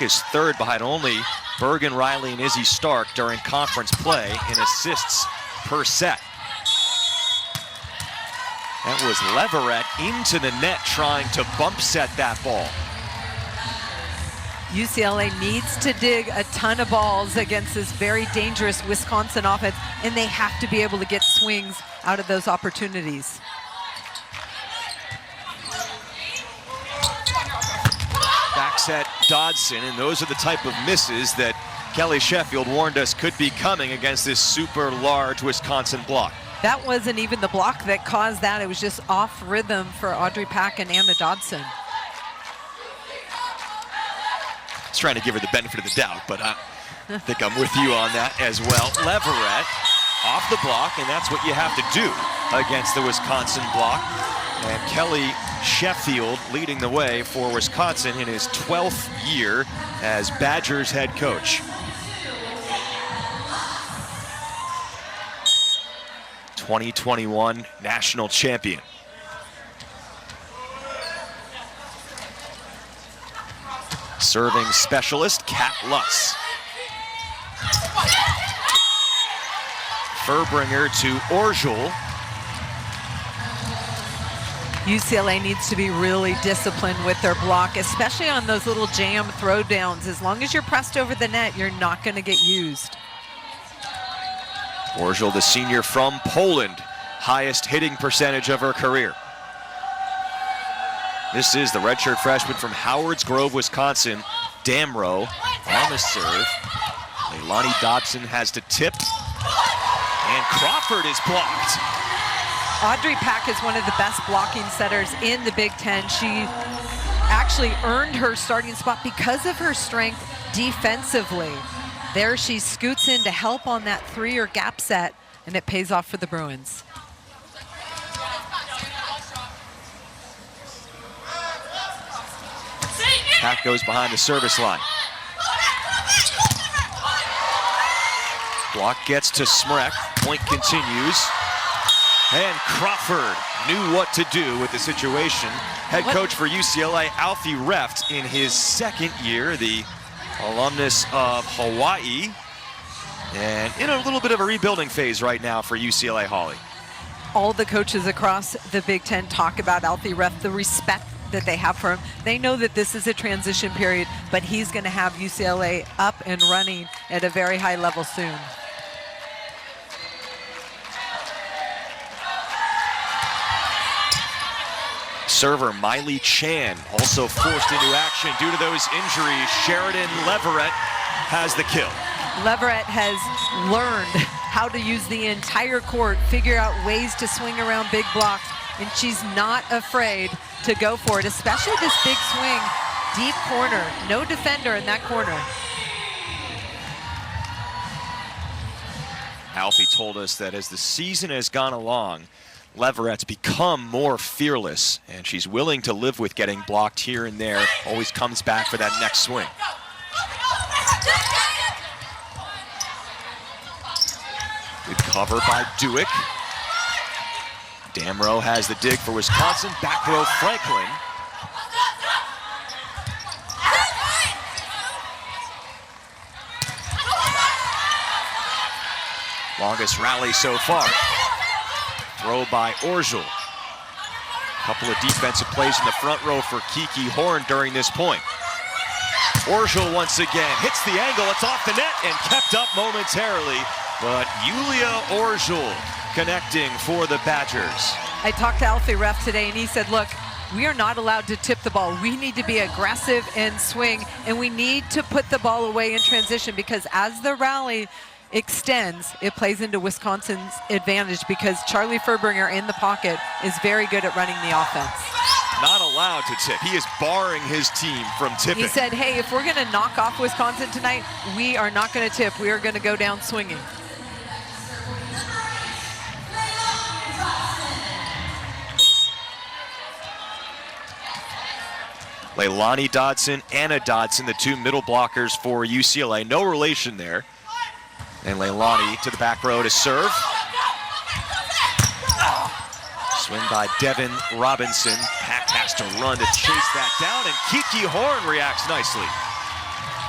is third behind only Bergen, Riley, and Izzy Stark during conference play in assists per set. That was Leverett into the net trying to bump set that ball. UCLA needs to dig a ton of balls against this very dangerous Wisconsin offense, and they have to be able to get swings out of those opportunities. Back set Dodson, and those are the type of misses that Kelly Sheffield warned us could be coming against this super large Wisconsin block. That wasn't even the block that caused that. It was just off rhythm for Audrey Pack and Anna Dodson. I was trying to give her the benefit of the doubt, but I think I'm with you on that as well. Leverett off the block, and that's what you have to do against the Wisconsin block. And Kelly Sheffield leading the way for Wisconsin in his 12th year as Badgers head coach. '21 national champion. Serving specialist, Kat Lutz. Furbringer to Orjul. UCLA needs to be really disciplined with their block, especially on those little jam throwdowns. As long as you're pressed over the net, you're not going to get used. Orjul, the senior from Poland, highest hitting percentage of her career. This is the redshirt freshman from Howards Grove, Wisconsin, Damrow on the serve. Leilani Dodson has to tip, and Crawford is blocked. Audrey Pack is one of the best blocking setters in the Big Ten. She actually earned her starting spot because of her strength defensively. There she scoots in to help on that three or gap set, and it pays off for the Bruins. Pack goes behind the service line. Block gets to Smrek, point continues. And Crawford knew what to do with the situation. Head coach for UCLA, Alfie Reft, in his second year, the alumnus of Hawaii, and in a little bit of a rebuilding phase right now for UCLA Holly. All the coaches across the Big Ten talk about Alfie Reft, the respect that they have for him. They know that this is a transition period, but he's going to have UCLA up and running at a very high level soon. Server Miley Chan also forced into action due to those injuries. Sheridan Leverett has the kill. Leverett has learned how to use the entire court, figure out ways to swing around big blocks, and she's not afraid to go for it, especially this big swing, deep corner. No defender in that corner. Alfie told us that as the season has gone along, Leverett's become more fearless, and she's willing to live with getting blocked here and there. Always comes back for that next swing. Good cover by Dewick. Damrow has the dig for Wisconsin. Back row Franklin. Longest rally so far. Throw by Orjul. Couple of defensive plays in the front row for Kiki Horn during this point. Orjul once again hits the angle. It's off the net and kept up momentarily. But Yulia Orjul connecting for the Badgers. I talked to Alfie Reft today, and he said, look, we are not allowed to tip the ball. We need to be aggressive and swing, and we need to put the ball away in transition, because as the rally extends, it plays into Wisconsin's advantage, because Charlie Furbringer in the pocket is very good at running the offense. Not allowed to tip. He is barring his team from tipping. He said, hey, if we're going to knock off Wisconsin tonight, we are not going to tip. We are going to go down swinging. Leilani Dodson, Anna Dodson, the two middle blockers for UCLA. No relation there. And Leilani to the back row to serve. Swing by Devin Robinson. Pack has to run to chase that down, and Kiki Horn reacts nicely.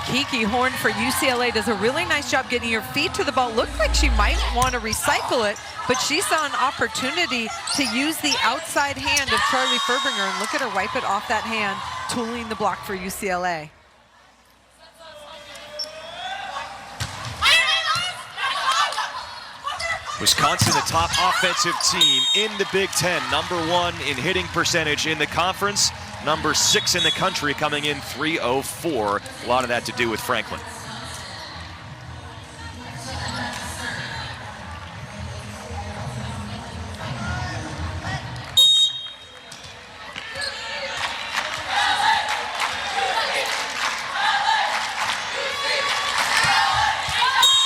Kiki Horn for UCLA does a really nice job getting her feet to the ball. Looked like she might want to recycle it, but she saw an opportunity to use the outside hand of Charlie Furbringer, and look at her wipe it off that hand, tooling the block for UCLA. Wisconsin, the top offensive team in the Big Ten, #1 in hitting percentage in the conference, #6 in the country, coming in .304. A lot of that to do with Franklin.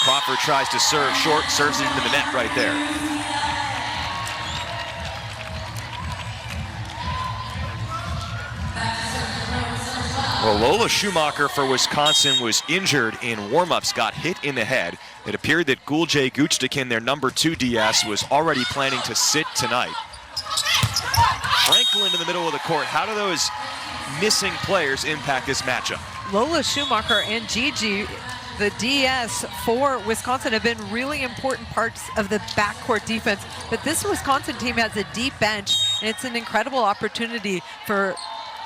Crawford tries to serve short, serves it into the net right there. Well, Lola Schumacher for Wisconsin was injured in warm-ups, got hit in the head. It appeared that Gulje Gutstakin, their #2 DS, was already planning to sit tonight. Franklin in the middle of the court. How do those missing players impact this matchup? Lola Schumacher and Gigi, the DS for Wisconsin, have been really important parts of the backcourt defense. But this Wisconsin team has a deep bench, and it's an incredible opportunity for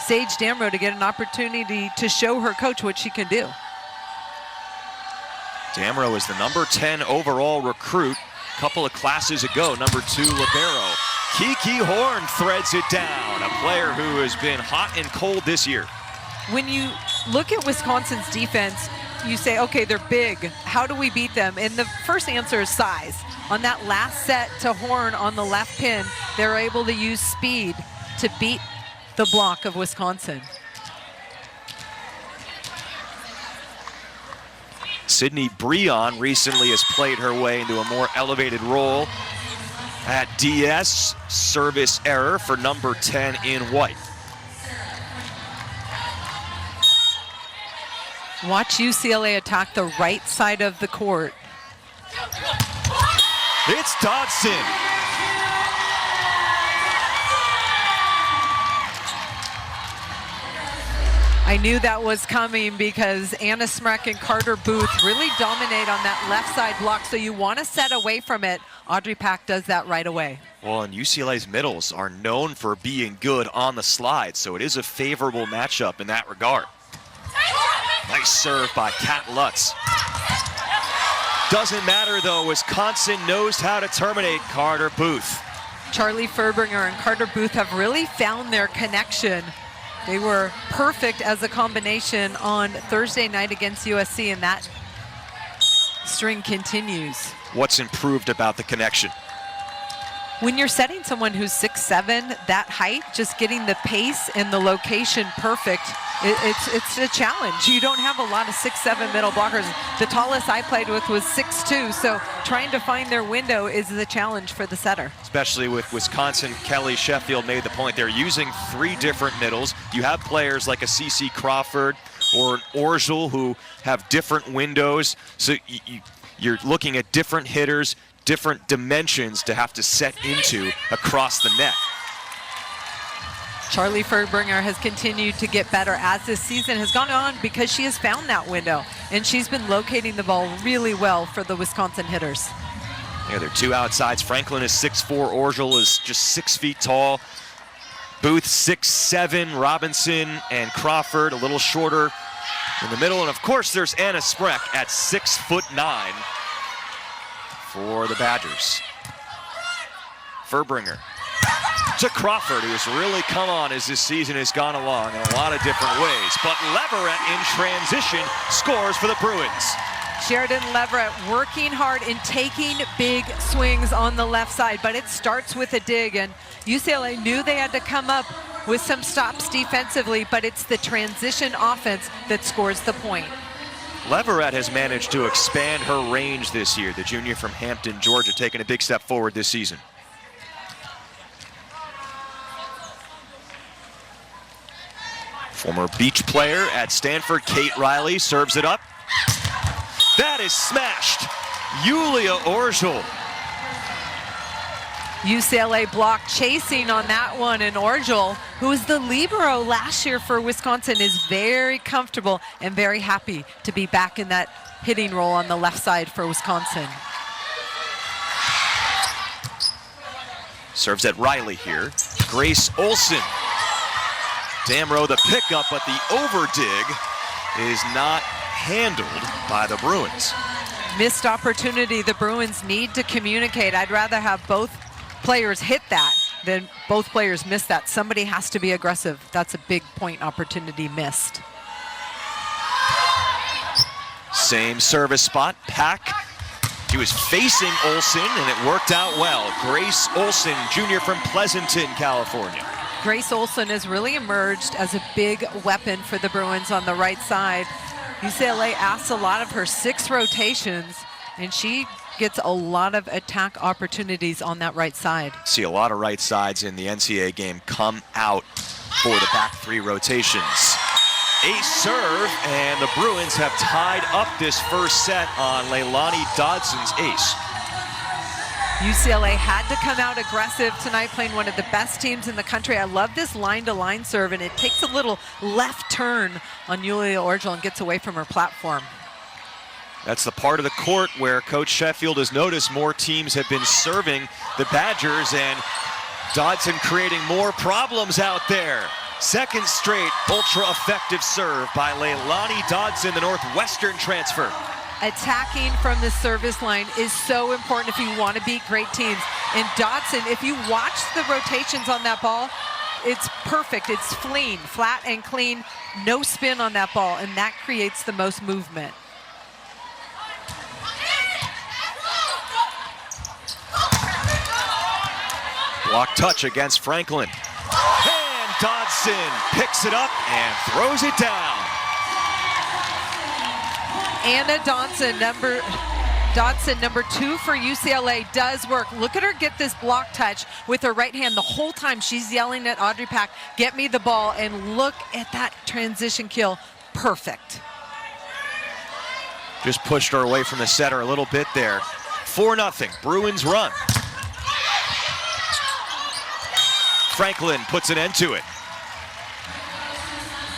Sage Damrow to get an opportunity to show her coach what she can do. Damrow is the #10 overall recruit a couple of classes ago, #2 libero. Kiki Horn threads it down, a player who has been hot and cold this year. When you look at Wisconsin's defense, you say, okay, they're big. How do we beat them? And the first answer is size. On that last set to Horn on the left pin, they're able to use speed to beat the block of Wisconsin. Sydney Breon recently has played her way into a more elevated role at DS. Service error for #10 in white. Watch UCLA attack the right side of the court. It's Dodson. I knew that was coming because Anna Smrek and Carter Booth really dominate on that left side block, so you want to set away from it. Audrey Pack does that right away. Well, and UCLA's middles are known for being good on the slide, so it is a favorable matchup in that regard. Nice serve by Kat Lutz. Doesn't matter though, Wisconsin knows how to terminate Carter Booth. Charlie Furbringer and Carter Booth have really found their connection. They were perfect as a combination on Thursday night against USC, and that string continues. What's improved about the connection? When you're setting someone who's 6'7", that height, just getting the pace and the location perfect, it's a challenge. You don't have a lot of 6'7" middle blockers. The tallest I played with was 6'2", so trying to find their window is the challenge for the setter. Especially with Wisconsin, Kelly Sheffield made the point. They're using 3 different middles. You have players like a CeCe Crawford or an Orgel who have different windows, so you're looking at different hitters, different dimensions to have to set into across the net. Charlie Furbringer has continued to get better as this season has gone on because she has found that window, and she's been locating the ball really well for the Wisconsin hitters. Yeah, they're 2 outsides. Franklin is 6'4", Orgel is just 6 feet tall. Booth 6'7", Robinson and Crawford a little shorter in the middle, and of course there's Anna Smrek at 6'9" for the Badgers. Furbringer to Crawford, who has really come on as this season has gone along in a lot of different ways. But Leverett in transition scores for the Bruins. Sheridan Leverett working hard and taking big swings on the left side, but it starts with a dig, and UCLA knew they had to come up with some stops defensively, but it's the transition offense that scores the point. Leverett has managed to expand her range this year. The junior from Hampton, Georgia, taking a big step forward this season. Former Beach player at Stanford, Kate Riley, serves it up. That is smashed. Yulia Orgel. UCLA block chasing on that one, and Orgel, who was the libero last year for Wisconsin, is very comfortable and very happy to be back in that hitting role on the left side for Wisconsin. Serves at Riley here. Grace Olson. Damrow the pickup, but the overdig is not handled by the Bruins. Missed opportunity. The Bruins need to communicate. I'd rather have both players hit that than both players miss that. Somebody has to be aggressive. That's a big point opportunity missed. Same service spot. Pack. He was facing Olson, and it worked out well. Grace Olson, junior from Pleasanton, California. Grace Olson has really emerged as a big weapon for the Bruins on the right side. UCLA asks a lot of her, 6 rotations, and she gets a lot of attack opportunities on that right side. See a lot of right sides in the NCAA game come out for the back 3 rotations. Ace serve, and the Bruins have tied up this first set on Leilani Dodson's ace. UCLA had to come out aggressive tonight, playing one of the best teams in the country. I love this line-to-line serve, and it takes a little left turn on Yulia Orgel and gets away from her platform. That's the part of the court where Coach Sheffield has noticed more teams have been serving the Badgers, and Dodson creating more problems out there. Second straight ultra-effective serve by Leilani Dodson, the Northwestern transfer. Attacking from the service line is so important if you want to beat great teams. And Dodson, if you watch the rotations on that ball, it's perfect. It's clean, flat and clean, no spin on that ball, and that creates the most movement. Block touch against Franklin. And Dodson picks it up and throws it down. Anna Dodson, number 2 for UCLA, does work. Look at her get this block touch with her right hand. The whole time she's yelling at Audrey Pack, get me the ball, and look at that transition kill. Perfect. Just pushed her away from the setter a little bit there. 4-0, Bruins run. Franklin puts an end to it.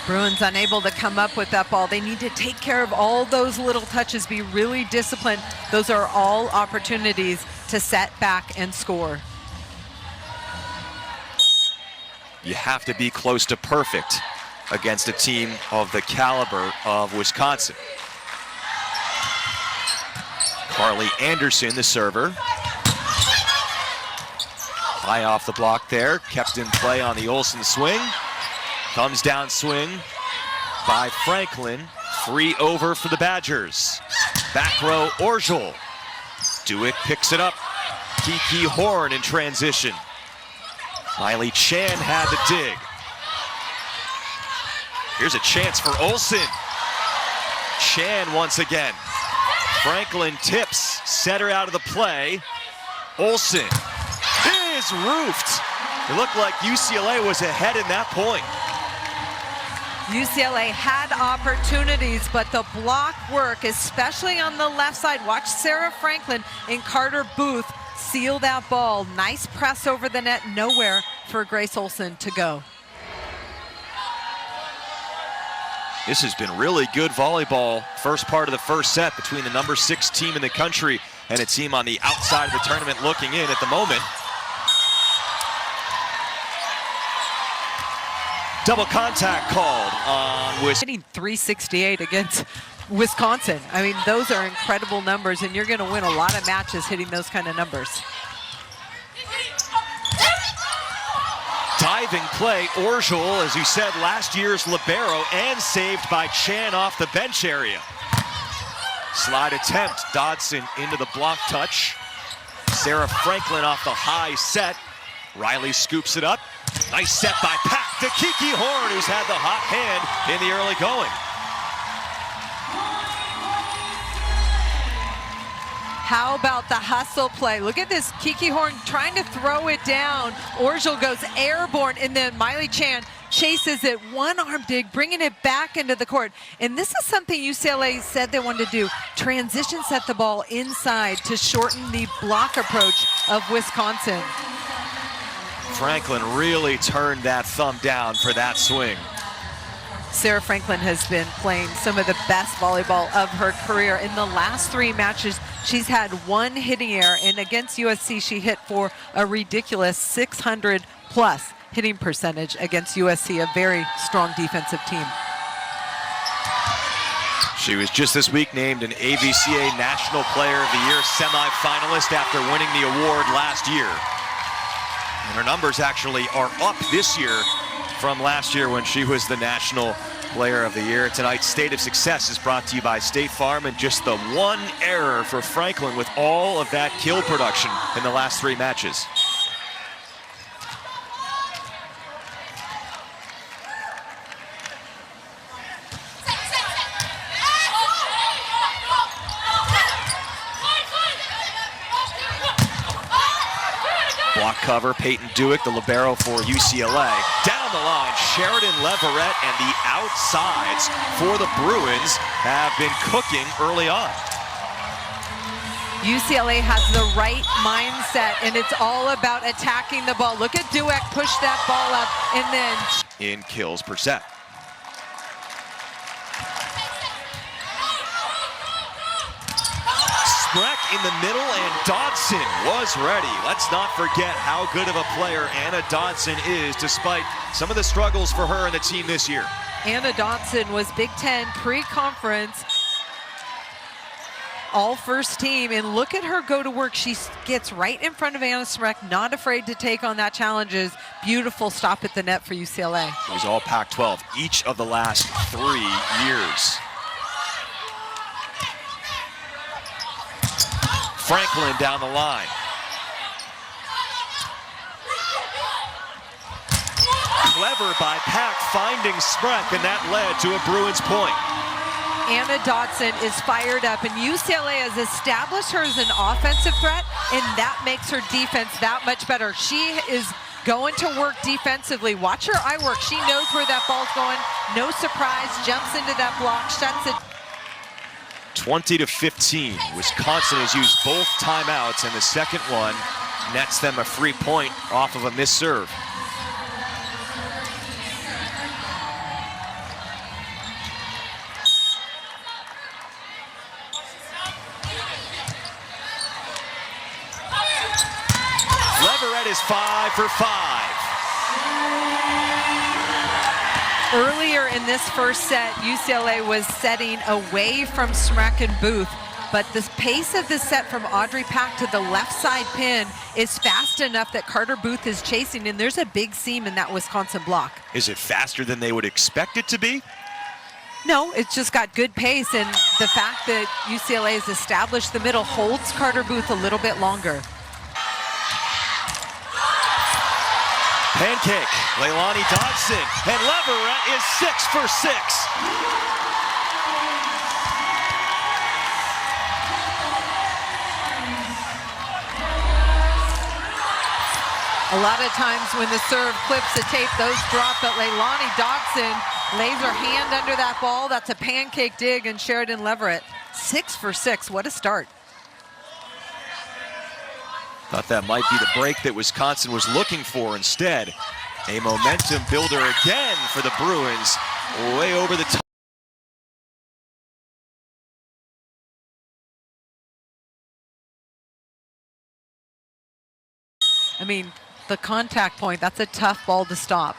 Bruins unable to come up with that ball. They need to take care of all those little touches, be really disciplined. Those are all opportunities to set back and score. You have to be close to perfect against a team of the caliber of Wisconsin. Carly Anderson, the server. High off the block there, kept in play on the Olsen swing. Comes down swing by Franklin. 3 over for the Badgers. Back row, Orgel. Dewitt picks it up. Kiki Horn in transition. Miley Chan had the dig. Here's a chance for Olsen. Chan once again. Franklin tips, setter out of the play. Olsen is roofed. It looked like UCLA was ahead in that point. UCLA had opportunities, but the block work, especially on the left side. Watch Sarah Franklin and Carter Booth seal that ball. Nice press over the net, nowhere for Grace Olson to go. This has been really good volleyball. First part of the first set between the number 6 team in the country and a team on the outside of the tournament looking in at the moment. Double contact called on Hitting 368 against Wisconsin. I mean, those are incredible numbers, and you're going to win a lot of matches hitting those kind of numbers. Diving play, Orgel, as you said, last year's libero, and saved by Chan off the bench area. Slide attempt, Dodson into the block touch. Sarah Franklin off the high set. Riley scoops it up. Nice set by Pack to Kiki Horn, who's had the hot hand in the early going. How about the hustle play? Look at this, Kiki Horn trying to throw it down. Orgel goes airborne, and then Miley Chan chases it, one-arm dig, bringing it back into the court. And this is something UCLA said they wanted to do. Transition set the ball inside to shorten the block approach of Wisconsin. Franklin really turned that thumb down for that swing. Sarah Franklin has been playing some of the best volleyball of her career. In the last 3 matches, she's had 1 hitting error, and against USC, she hit for a ridiculous 600+ hitting percentage against USC, a very strong defensive team. She was just this week named an AVCA National Player of the Year semifinalist after winning the award last year. And her numbers actually are up this year from last year when she was the National Player of the Year. Tonight's State of Success is brought to you by State Farm, and just the 1 error for Franklin with all of that kill production in the last 3 matches. Block cover, Peyton Dewick, the libero for UCLA. Down the line, Sheridan Leverett, and the outsides for the Bruins have been cooking early on. UCLA has the right mindset, and it's all about attacking the ball. Look at Dewick push that ball up, and then in kills per set. Spreck in the middle, and Dodson was ready. Let's not forget how good of a player Anna Dodson is, despite some of the struggles for her and the team this year. Anna Dodson was Big Ten pre-conference all first team, and look at her go to work. She gets right in front of Anna Spreck, not afraid to take on that challenges. Beautiful stop at the net for UCLA. It was all Pac-12 each of the last 3 years. Franklin down the line. Clever by Pack finding Spreck, and that led to a Bruins point. Anna Dodson is fired up, and UCLA has established her as an offensive threat, and that makes her defense that much better. She is going to work defensively. Watch her eye work. She knows where that ball's going. No surprise, jumps into that block, shuts it. 20-15. Wisconsin has used both timeouts, and the second one nets them a free point off of a missed serve. Leverett is 5 for 5. Earlier in this first set, UCLA was setting away from Spreck and Booth, but the pace of the set from Audrey Pack to the left side pin is fast enough that Carter Booth is chasing, and there's a big seam in that Wisconsin block. Is it faster than they would expect it to be? No, it's just got good pace, and the fact that UCLA has established the middle holds Carter Booth a little bit longer. Pancake, Leilani Dodson, and Leverett is 6 for 6. A lot of times when the serve clips the tape, those drop, but Leilani Dodson lays her hand under that ball. That's a pancake dig, and Sheridan Leverett, 6 for 6. What a start. Thought that might be the break that Wisconsin was looking for. Instead, a momentum builder again for the Bruins, way over the top. I mean, the contact point, that's a tough ball to stop.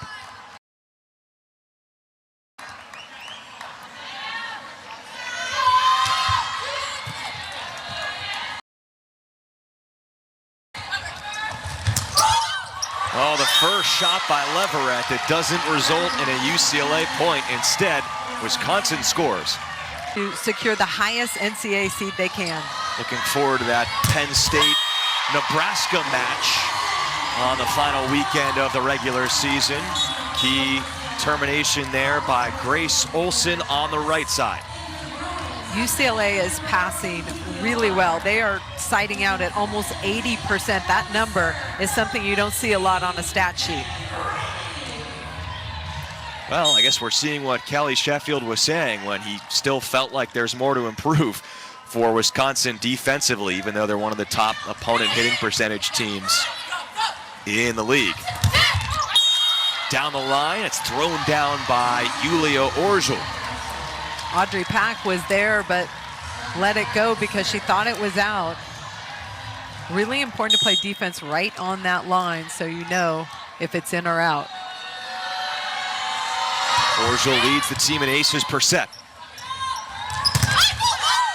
Oh, the first shot by Leverett that doesn't result in a UCLA point. Instead, Wisconsin scores. To secure the highest NCAA seed they can. Looking forward to that Penn State-Nebraska match on the final weekend of the regular season. Key termination there by Grace Olson on the right side. UCLA is passing really well. They are sighting out at almost 80%. That number is something you don't see a lot on a stat sheet. Well, I guess we're seeing what Kelly Sheffield was saying when he still felt like there's more to improve for Wisconsin defensively, even though they're one of the top opponent hitting percentage teams in the league. down the line. It's thrown down by Yulia Orzul. Audrey Pack was there, but let it go because she thought it was out. Really important to play defense right on that line so you know if it's in or out. Orzul leads the team in aces per set.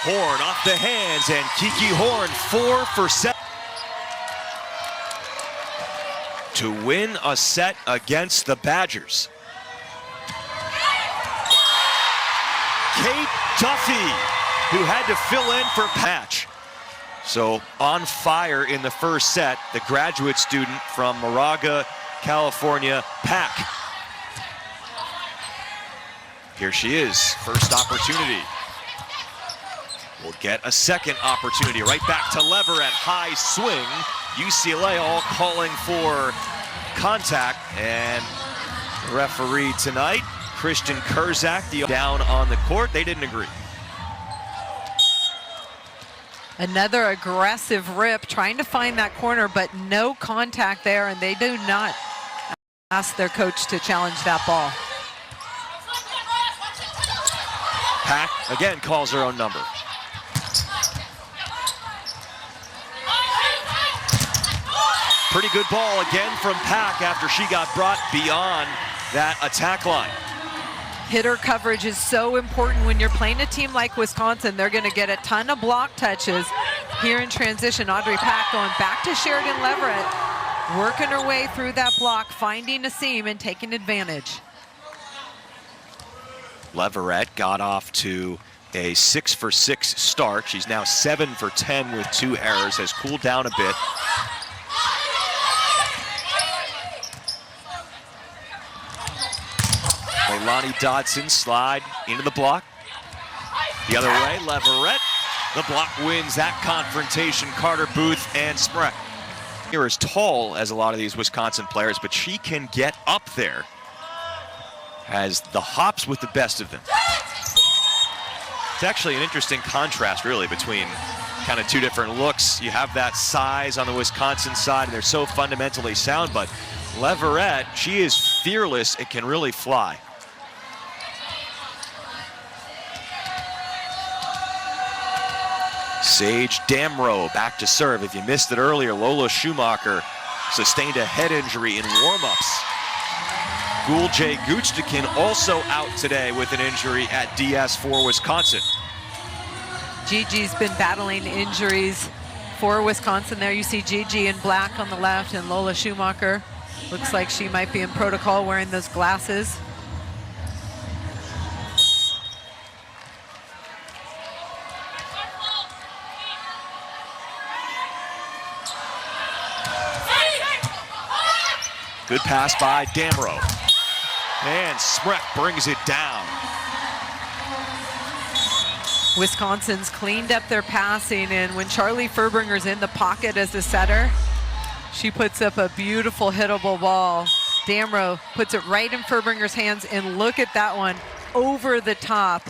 Horn off the hands, and Kiki Horn 4 for 7. To win a set against the Badgers. Kate Duffy, who had to fill in for Patch. So on fire in the first set, the graduate student from Moraga, California, Pack. Here she is, first opportunity. Will get a second opportunity. Right back to Leverett, high swing. UCLA all calling for contact, and the referee tonight, Christian Kurzak, down on the court. They didn't agree. Another aggressive rip, trying to find that corner, but no contact there, and they do not ask their coach to challenge that ball. Pack again calls her own number. Pretty good ball again from Pack after she got brought beyond that attack line. Hitter coverage is so important when you're playing a team like Wisconsin. They're going to get a ton of block touches here in transition. Audrey Pack going back to Sheridan Leverett, working her way through that block, finding a seam and taking advantage. Leverett got off to a 6 for 6 start. She's now 7 for 10 with 2 errors, has cooled down a bit. Leilani Dodson slide into the block. The other way, Leverett. The block wins that confrontation. Carter Booth and Smrek. You're as tall as a lot of these Wisconsin players, but she can get up there. Has the hops with the best of them. It's actually an interesting contrast, really, between kind of two different looks. You have that size on the Wisconsin side, and they're so fundamentally sound, but Leverett, she is fearless. It can really fly. Sage Damrow back to serve. If you missed it earlier, Lola Schumacher sustained a head injury in warm-ups. Gulje Gutstekin also out today with an injury at DS for Wisconsin. Gigi's been battling injuries for Wisconsin there. You see Gigi in black on the left and Lola Schumacher. Looks like she might be in protocol wearing those glasses. Good pass by Damrow. And Smrek brings it down. Wisconsin's cleaned up their passing, and when Charlie Furbringer's in the pocket as a setter, she puts up a beautiful hittable ball. Damrow puts it right in Furbringer's hands, and look at that one over the top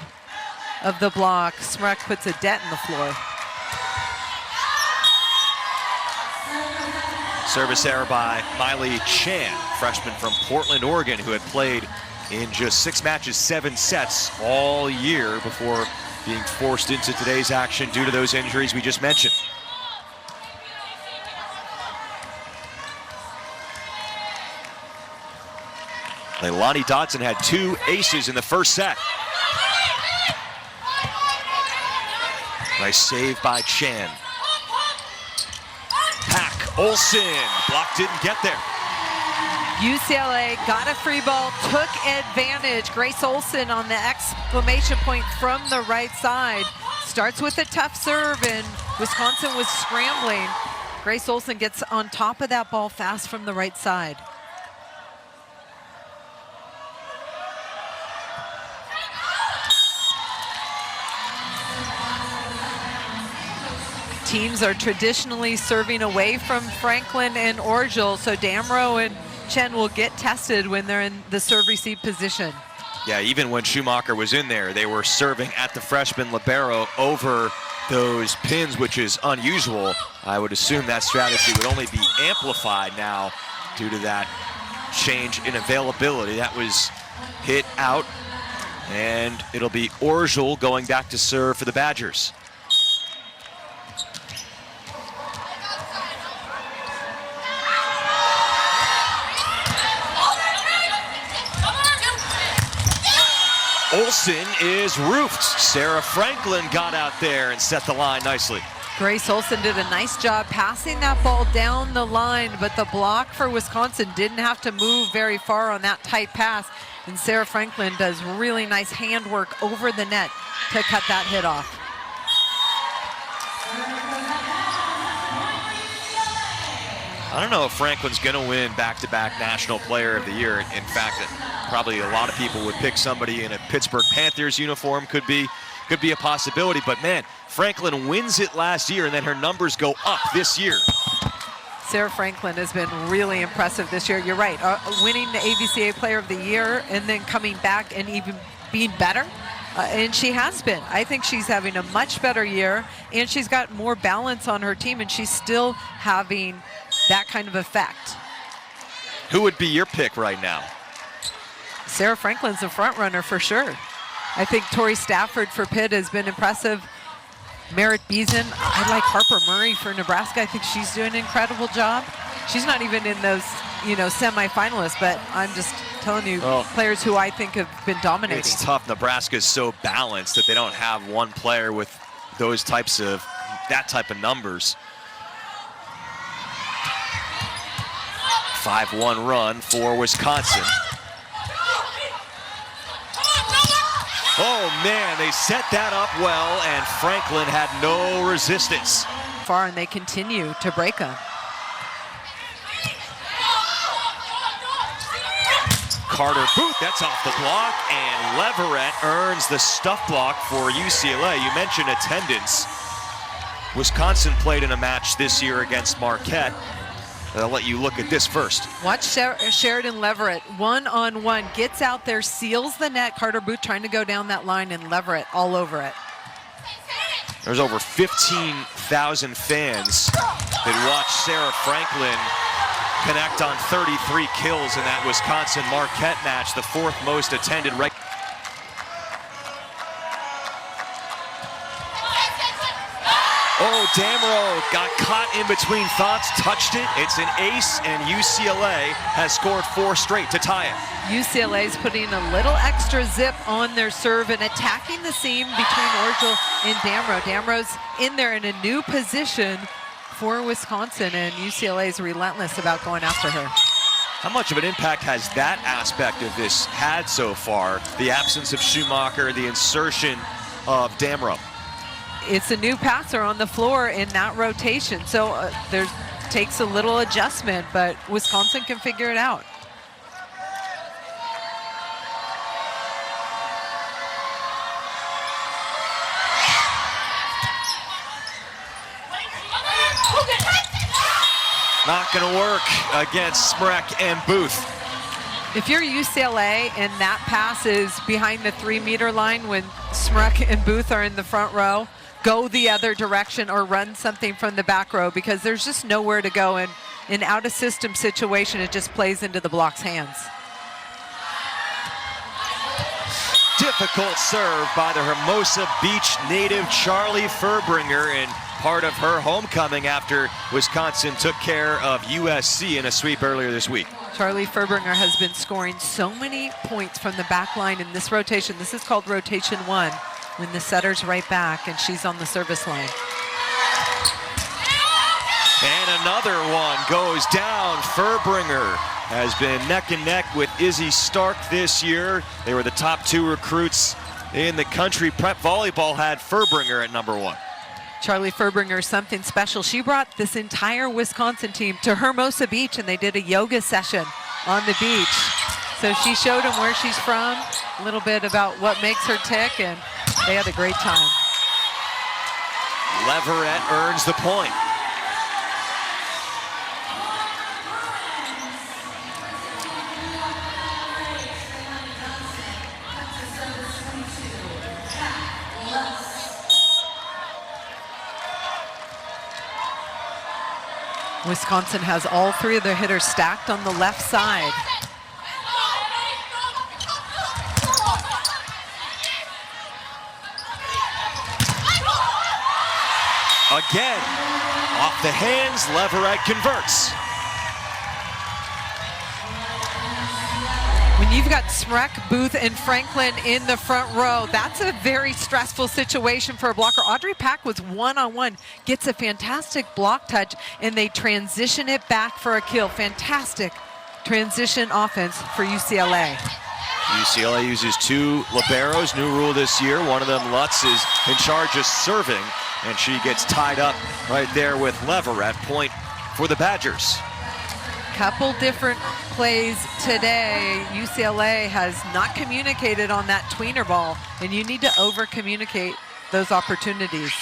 of the block. Smrek puts a dent in the floor. Service error by Miley Chan, freshman from Portland, Oregon, who had played in just 6 matches, 7 sets all year before being forced into today's action due to those injuries we just mentioned. Leilani Dodson had 2 aces in the first set. Nice save by Chan. Pack, Olsen, block didn't get there. UCLA got a free ball, took advantage. Grace Olsen on the exclamation point from the right side. Starts with a tough serve, and Wisconsin was scrambling. Grace Olsen gets on top of that ball fast from the right side. Teams are traditionally serving away from Franklin and Orzul, so Damrow and Chen will get tested when they're in the serve-receive position. Yeah, even when Schumacher was in there, they were serving at the freshman libero over those pins, which is unusual. I would assume that strategy would only be amplified now due to that change in availability. That was hit out, and it'll be Orgel going back to serve for the Badgers. Olsen is roofed. Sarah Franklin got out there and set the line nicely. Grace Olsen did a nice job passing that ball down the line, but the block for Wisconsin didn't have to move very far on that tight pass. And Sarah Franklin does really nice handwork over the net to cut that hit off. I don't know if Franklin's going to win back-to-back National Player of the Year. In fact, probably a lot of people would pick somebody in a Pittsburgh Panthers uniform. Could be a possibility, but man, Franklin wins it last year, and then her numbers go up this year. Sarah Franklin has been really impressive this year. You're right, winning the AVCA Player of the Year and then coming back and even being better. And she has been. I think she's having a much better year, and she's got more balance on her team, and she's still having that kind of effect. Who would be your pick right now? Sarah Franklin's a front runner for sure. I think Tori Stafford for Pitt has been impressive. Merritt Beeson, I like Harper Murray for Nebraska. I think she's doing an incredible job. She's not even in those, semi-finalists, but I'm just telling you, players who I think have been dominating. It's tough. Nebraska's so balanced that they don't have one player with that type of numbers. 5-1 run for Wisconsin. Oh man, they set that up well, and Franklin had no resistance. Far, and they continue to break them. Carter Booth, that's off the block, and Leverett earns the stuff block for UCLA. You mentioned attendance. Wisconsin played in a match this year against Marquette. I'll let you look at this first. Watch Sheridan Leverett, one-on-one, gets out there, seals the net. Carter Booth trying to go down that line, and Leverett all over it. There's over 15,000 fans that watched Sarah Franklin connect on 33 kills in that Wisconsin Marquette match, the fourth most attended. Oh, Damrow got caught in between thoughts, touched it. It's an ace, and UCLA has scored 4 straight to tie it. UCLA's putting a little extra zip on their serve and attacking the seam between Orgel and Damrow. Damrow's in there in a new position for Wisconsin, and UCLA's relentless about going after her. How much of an impact has that aspect of this had so far? The absence of Schumacher, the insertion of Damrow. It's a new passer on the floor in that rotation, so there takes a little adjustment, but Wisconsin can figure it out. Not going to work against Smrek and Booth. If you're UCLA and that pass is behind the 3-meter line when Smrek and Booth are in the front row, go the other direction or run something from the back row, because there's just nowhere to go. And in out-of-system situation, it just plays into the block's hands. Difficult serve by the Hermosa Beach native Charlie Furbringer, and part of her homecoming after Wisconsin took care of USC in a sweep earlier this week. Charlie Furbringer has been scoring so many points from the back line in this rotation. This is called rotation 1, when the setter's right back and she's on the service line. And another one goes down. Furbringer has been neck and neck with Izzy Stark this year. They were the top 2 recruits in the country. Prep Volleyball had Furbringer at number 1. Charlie Furbringer is something special. She brought this entire Wisconsin team to Hermosa Beach, and they did a yoga session on the beach. So she showed them where she's from, a little bit about what makes her tick, and they had a great time. Leverett earns the point. Wisconsin has all three of their hitters stacked on the left side. Again, off the hands, Leverett converts. When you've got Smrek, Booth, and Franklin in the front row, that's a very stressful situation for a blocker. Audrey Pack was one-on-one, gets a fantastic block touch, and they transition it back for a kill. Fantastic transition offense for UCLA. UCLA uses two liberos, new rule this year. One of them, Lutz, is in charge of serving, and she gets tied up right there with Leverett. Point for the Badgers. Couple different plays today. UCLA has not communicated on that tweener ball, and you need to over-communicate those opportunities.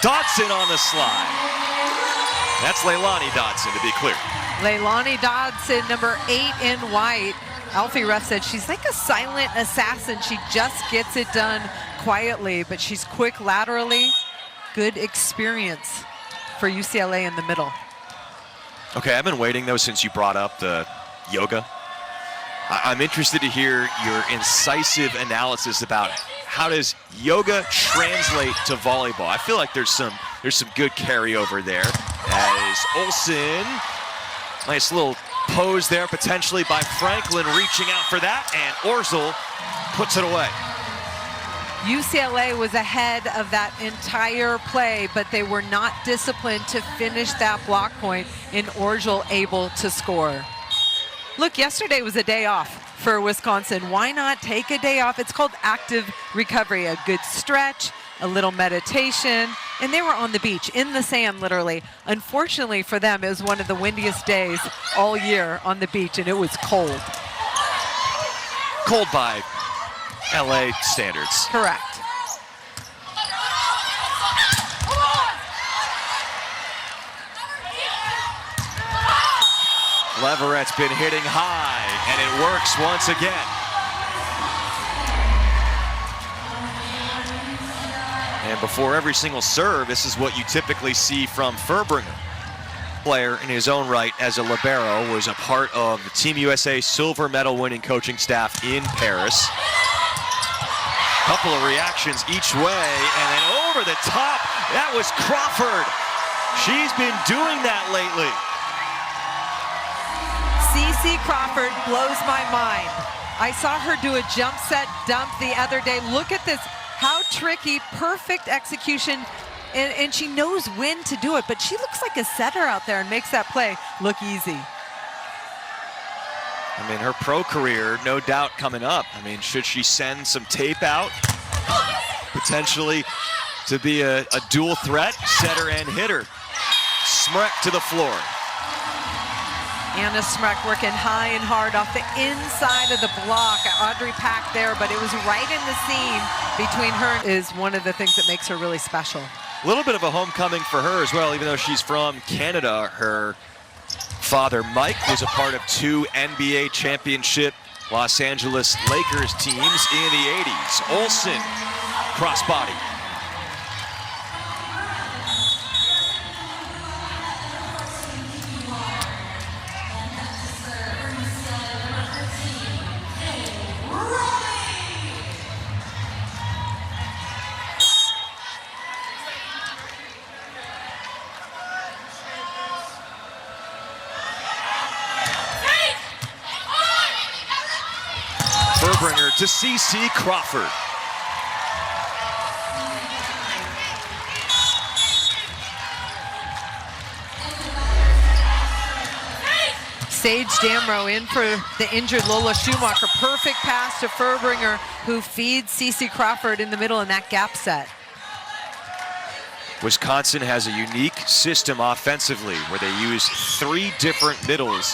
Dodson on the slide. That's Leilani Dodson, to be clear. Leilani Dodson, number 8 in white. Alfie Ruff said she's like a silent assassin. She just gets it done quietly, but she's quick laterally. Good experience for UCLA in the middle. Okay, I've been waiting though since you brought up the yoga. I'm interested to hear your incisive analysis about how does yoga translate to volleyball. I feel like there's some good carryover there. As Olsen, nice little pose there potentially by Franklin, reaching out for that, and Orzel puts it away. UCLA was ahead of that entire play, but they were not disciplined to finish that block point, and Orzel able to score. Look, yesterday was a day off for Wisconsin. Why not take a day off? It's called active recovery, a good stretch, a little meditation, and they were on the beach, in the sand, literally. Unfortunately for them, it was one of the windiest days all year on the beach, and it was cold. Cold by LA standards. Correct. Leverett's been hitting high, and it works once again. And before every single serve, this is what you typically see from Furbringer. Player in his own right as a libero, was a part of the Team USA silver medal winning coaching staff in Paris. Couple of reactions each way, and then over the top, that was Crawford. She's been doing that lately. CeCe Crawford blows my mind. I saw her do a jump set dump the other day. Look at this, how tricky, perfect execution, and she knows when to do it, but she looks like a setter out there and makes that play look easy. I mean, her pro career, no doubt, coming up. I mean, should she send some tape out? Potentially to be a dual threat, setter and hitter. Smrek to the floor. Anna Smrek working high and hard off the inside of the block. Audrey Pack there, but it was right in the seam between her. Is one of the things that makes her really special. A little bit of a homecoming for her as well, even though she's from Canada. Her father, Mike, was a part of 2 NBA championship Los Angeles Lakers teams in the 80s. Olsen, crossbody. Furbringer to CeCe Crawford. Sage Damrow in for the injured Lola Schumacher. Perfect pass to Furbringer, who feeds CeCe Crawford in the middle in that gap set. Wisconsin has a unique system offensively where they use 3 different middles,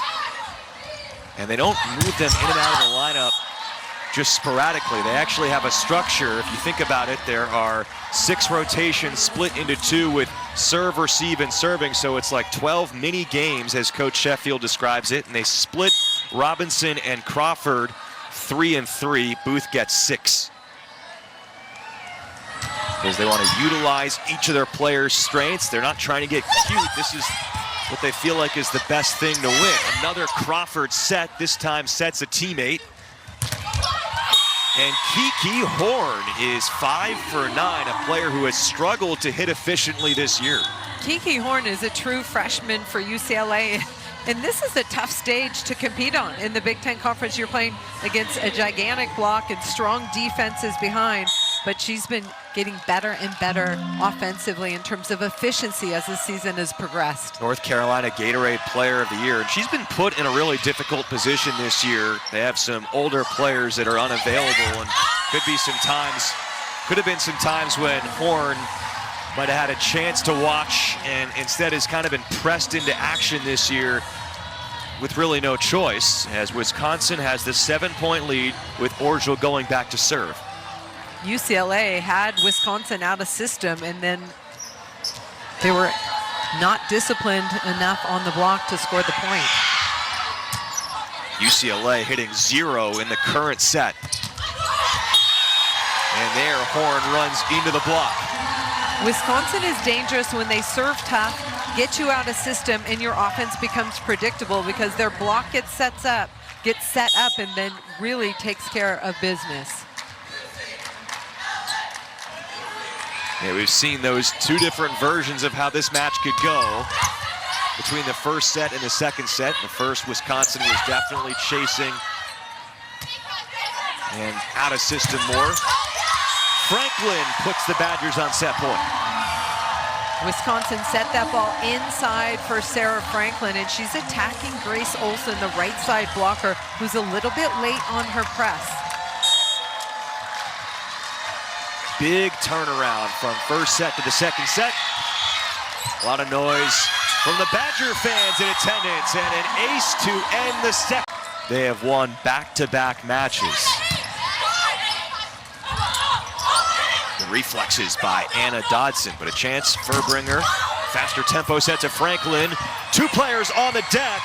and they don't move them in and out of the lineup just sporadically. They actually have a structure. If you think about it, there are 6 rotations split into 2 with serve, receive, and serving. So it's like 12 mini games, as Coach Sheffield describes it. And they split Robinson and Crawford 3 and 3. Booth gets 6. because they want to utilize each of their players' strengths. They're not trying to get cute. This is what they feel like is the best thing to win. Another Crawford set, this time sets a teammate. And Kiki Horn is 5 for 9, a player who has struggled to hit efficiently this year. Kiki Horn is a true freshman for UCLA. And this is a tough stage to compete on. In the Big Ten Conference, you're playing against a gigantic block and strong defenses behind, but she's been getting better and better offensively in terms of efficiency as the season has progressed. North Carolina Gatorade Player of the Year, and she's been put in a really difficult position this year. They have some older players that are unavailable, and could have been some times when Horn might have had a chance to watch, and instead has kind of been pressed into action this year with really no choice, as Wisconsin has the 7-point lead with Orgel going back to serve. UCLA had Wisconsin out of system, and then they were not disciplined enough on the block to score the point. UCLA hitting 0 in the current set. And there, Horn runs into the block. Wisconsin is dangerous when they serve tough, get you out of system, and your offense becomes predictable because their block gets set up, and then really takes care of business. Yeah, we've seen those two different versions of how this match could go between the first set and the second set. The first, Wisconsin was definitely chasing and out of system more. Franklin puts the Badgers on set point. Wisconsin set that ball inside for Sarah Franklin, and she's attacking Grace Olson, the right side blocker, who's a little bit late on her press. Big turnaround from first set to the second set. A lot of noise from the Badger fans in attendance, and an ace to end the second. They have won back-to-back matches. The reflexes by Anna Dodson, but a chance, Furbringer. Faster tempo set to Franklin. 2 players on the deck.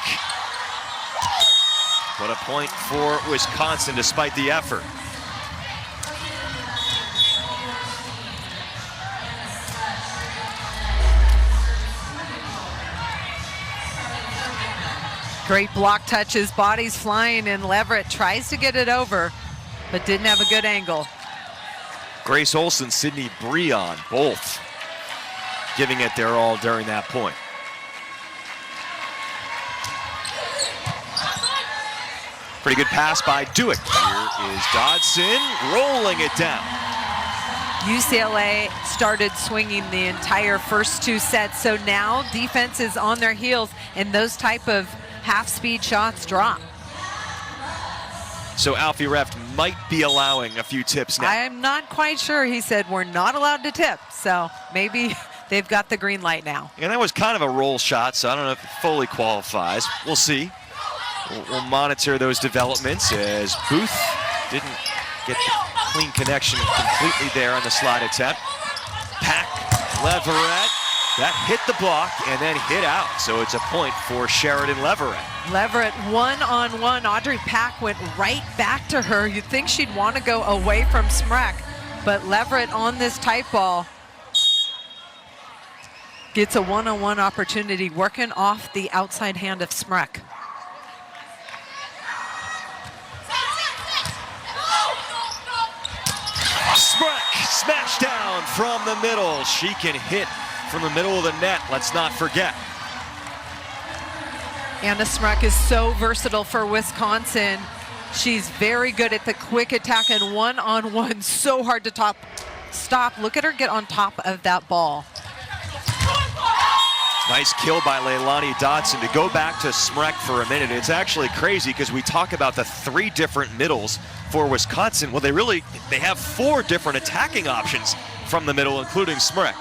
But a point for Wisconsin despite the effort. Great block touches, bodies flying, and Leverett tries to get it over, but didn't have a good angle. Grace Olson, Sydney Breon, both giving it their all during that point. Pretty good pass by Dewick. Here is Dodson rolling it down. UCLA started swinging the entire first 2 sets, so now defense is on their heels, and those type of half-speed shots drop. So Alfie Reft might be allowing a few tips now. I'm not quite sure. He said we're not allowed to tip, so maybe they've got the green light now. And that was kind of a roll shot, so I don't know if it fully qualifies. We'll see. We'll monitor those developments, as Booth didn't get the clean connection completely there on the slide attempt. Pack, Leverett, that hit the block and then hit out. So it's a point for Sheridan Leverett. Leverett one-on-one. Audrey Pack went right back to her. You'd think she'd want to go away from Smrek, but Leverett on this tight ball gets a one-on-one opportunity, working off the outside hand of Smrek. Smrek smashed down from the middle. She can hit from the middle of the net, let's not forget. Anna Smrek is so versatile for Wisconsin. She's very good at the quick attack and one-on-one, so hard to stop. Look at her get on top of that ball. Nice kill by Leilani Dodson. To go back to Smrek for a minute, it's actually crazy because we talk about the 3 different middles for Wisconsin. Well, they have 4 different attacking options from the middle, including Smrek.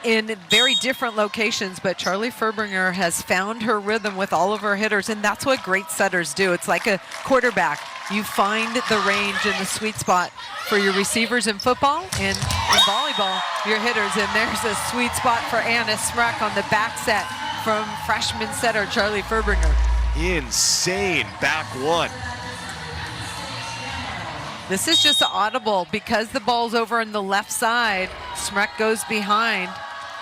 In very different locations, but Charlie Furbringer has found her rhythm with all of her hitters, and that's what great setters do. It's like a quarterback. You find the range and the sweet spot for your receivers in football and in volleyball, your hitters, and there's a sweet spot for Anna Smrek on the back set from freshman setter Charlie Furbringer. Insane back one. This is just audible because the ball's over on the left side. Smrek goes behind.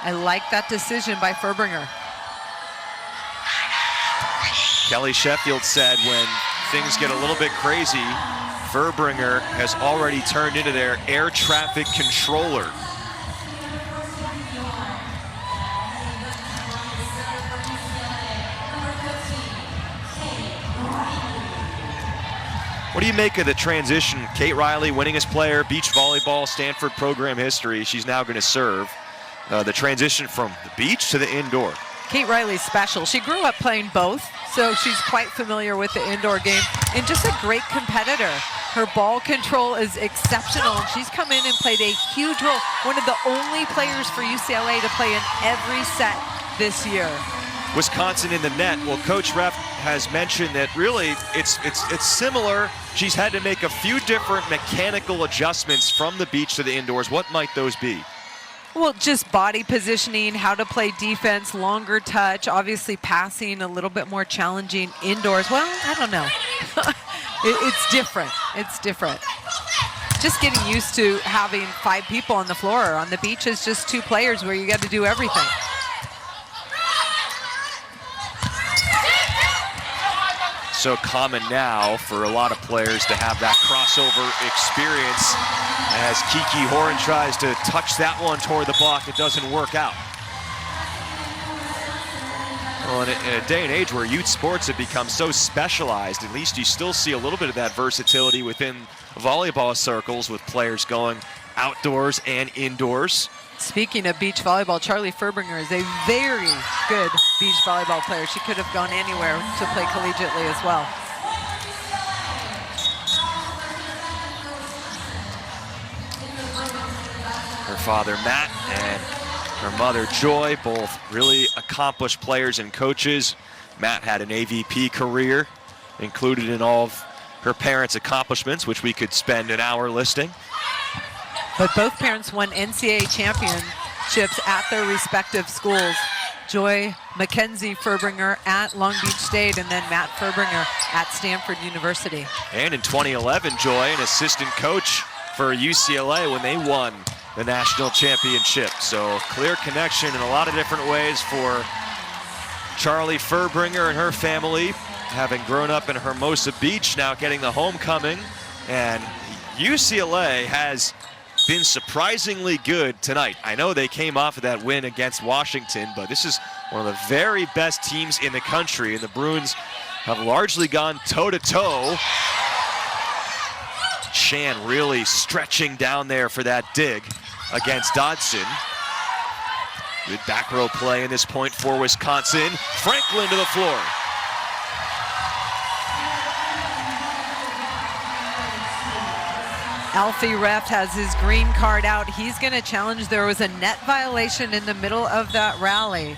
I like that decision by Furbringer. Kelly Sheffield said when things get a little bit crazy, Furbringer has already turned into their air traffic controller. What do you make of the transition? Kate Riley, winningest player, beach volleyball, Stanford program history. She's now going to serve. The transition from the beach to the indoor. Kate Riley's special. She grew up playing both, so she's quite familiar with the indoor game and just a great competitor. Her ball control is exceptional, and she's come in and played a huge role. One of the only players for UCLA to play in every set this year. Wisconsin in the net. Well, Coach Ref has mentioned that really it's similar. She's had to make a few different mechanical adjustments from the beach to the indoors. What might those be? Well, just body positioning, how to play defense, longer touch, obviously passing a little bit more challenging indoors. Well, I don't know. It's different. It's different. Just getting used to having 5 people on the floor. On the beach is just 2 players where you got to do everything. So common now for a lot of players to have that crossover experience. As Kiki Horn tries to touch that one toward the block, it doesn't work out. Well, in a day and age where youth sports have become so specialized, at least you still see a little bit of that versatility within volleyball circles with players going outdoors and indoors. Speaking of beach volleyball, Charlie Furbringer is a very good beach volleyball player. She could have gone anywhere to play collegiately as well. Her father, Matt, and her mother, Joy, both really accomplished players and coaches. Matt had an AVP career included in all of her parents' accomplishments, which we could spend an hour listing. But both parents won NCAA championships at their respective schools. Joy Mackenzie Furbringer at Long Beach State, and then Matt Furbringer at Stanford University. And in 2011, Joy, an assistant coach for UCLA when they won the national championship. So clear connection in a lot of different ways for Charlie Furbringer and her family, having grown up in Hermosa Beach, now getting the homecoming. And UCLA has been surprisingly good tonight. I know they came off of that win against Washington, but this is one of the very best teams in the country, and the Bruins have largely gone toe-to-toe. Shan really stretching down there for that dig against Dodson. Good back row play in this point for Wisconsin. Franklin to the floor. Alfie Ref has his green card out. He's going to challenge. There was a net violation in the middle of that rally.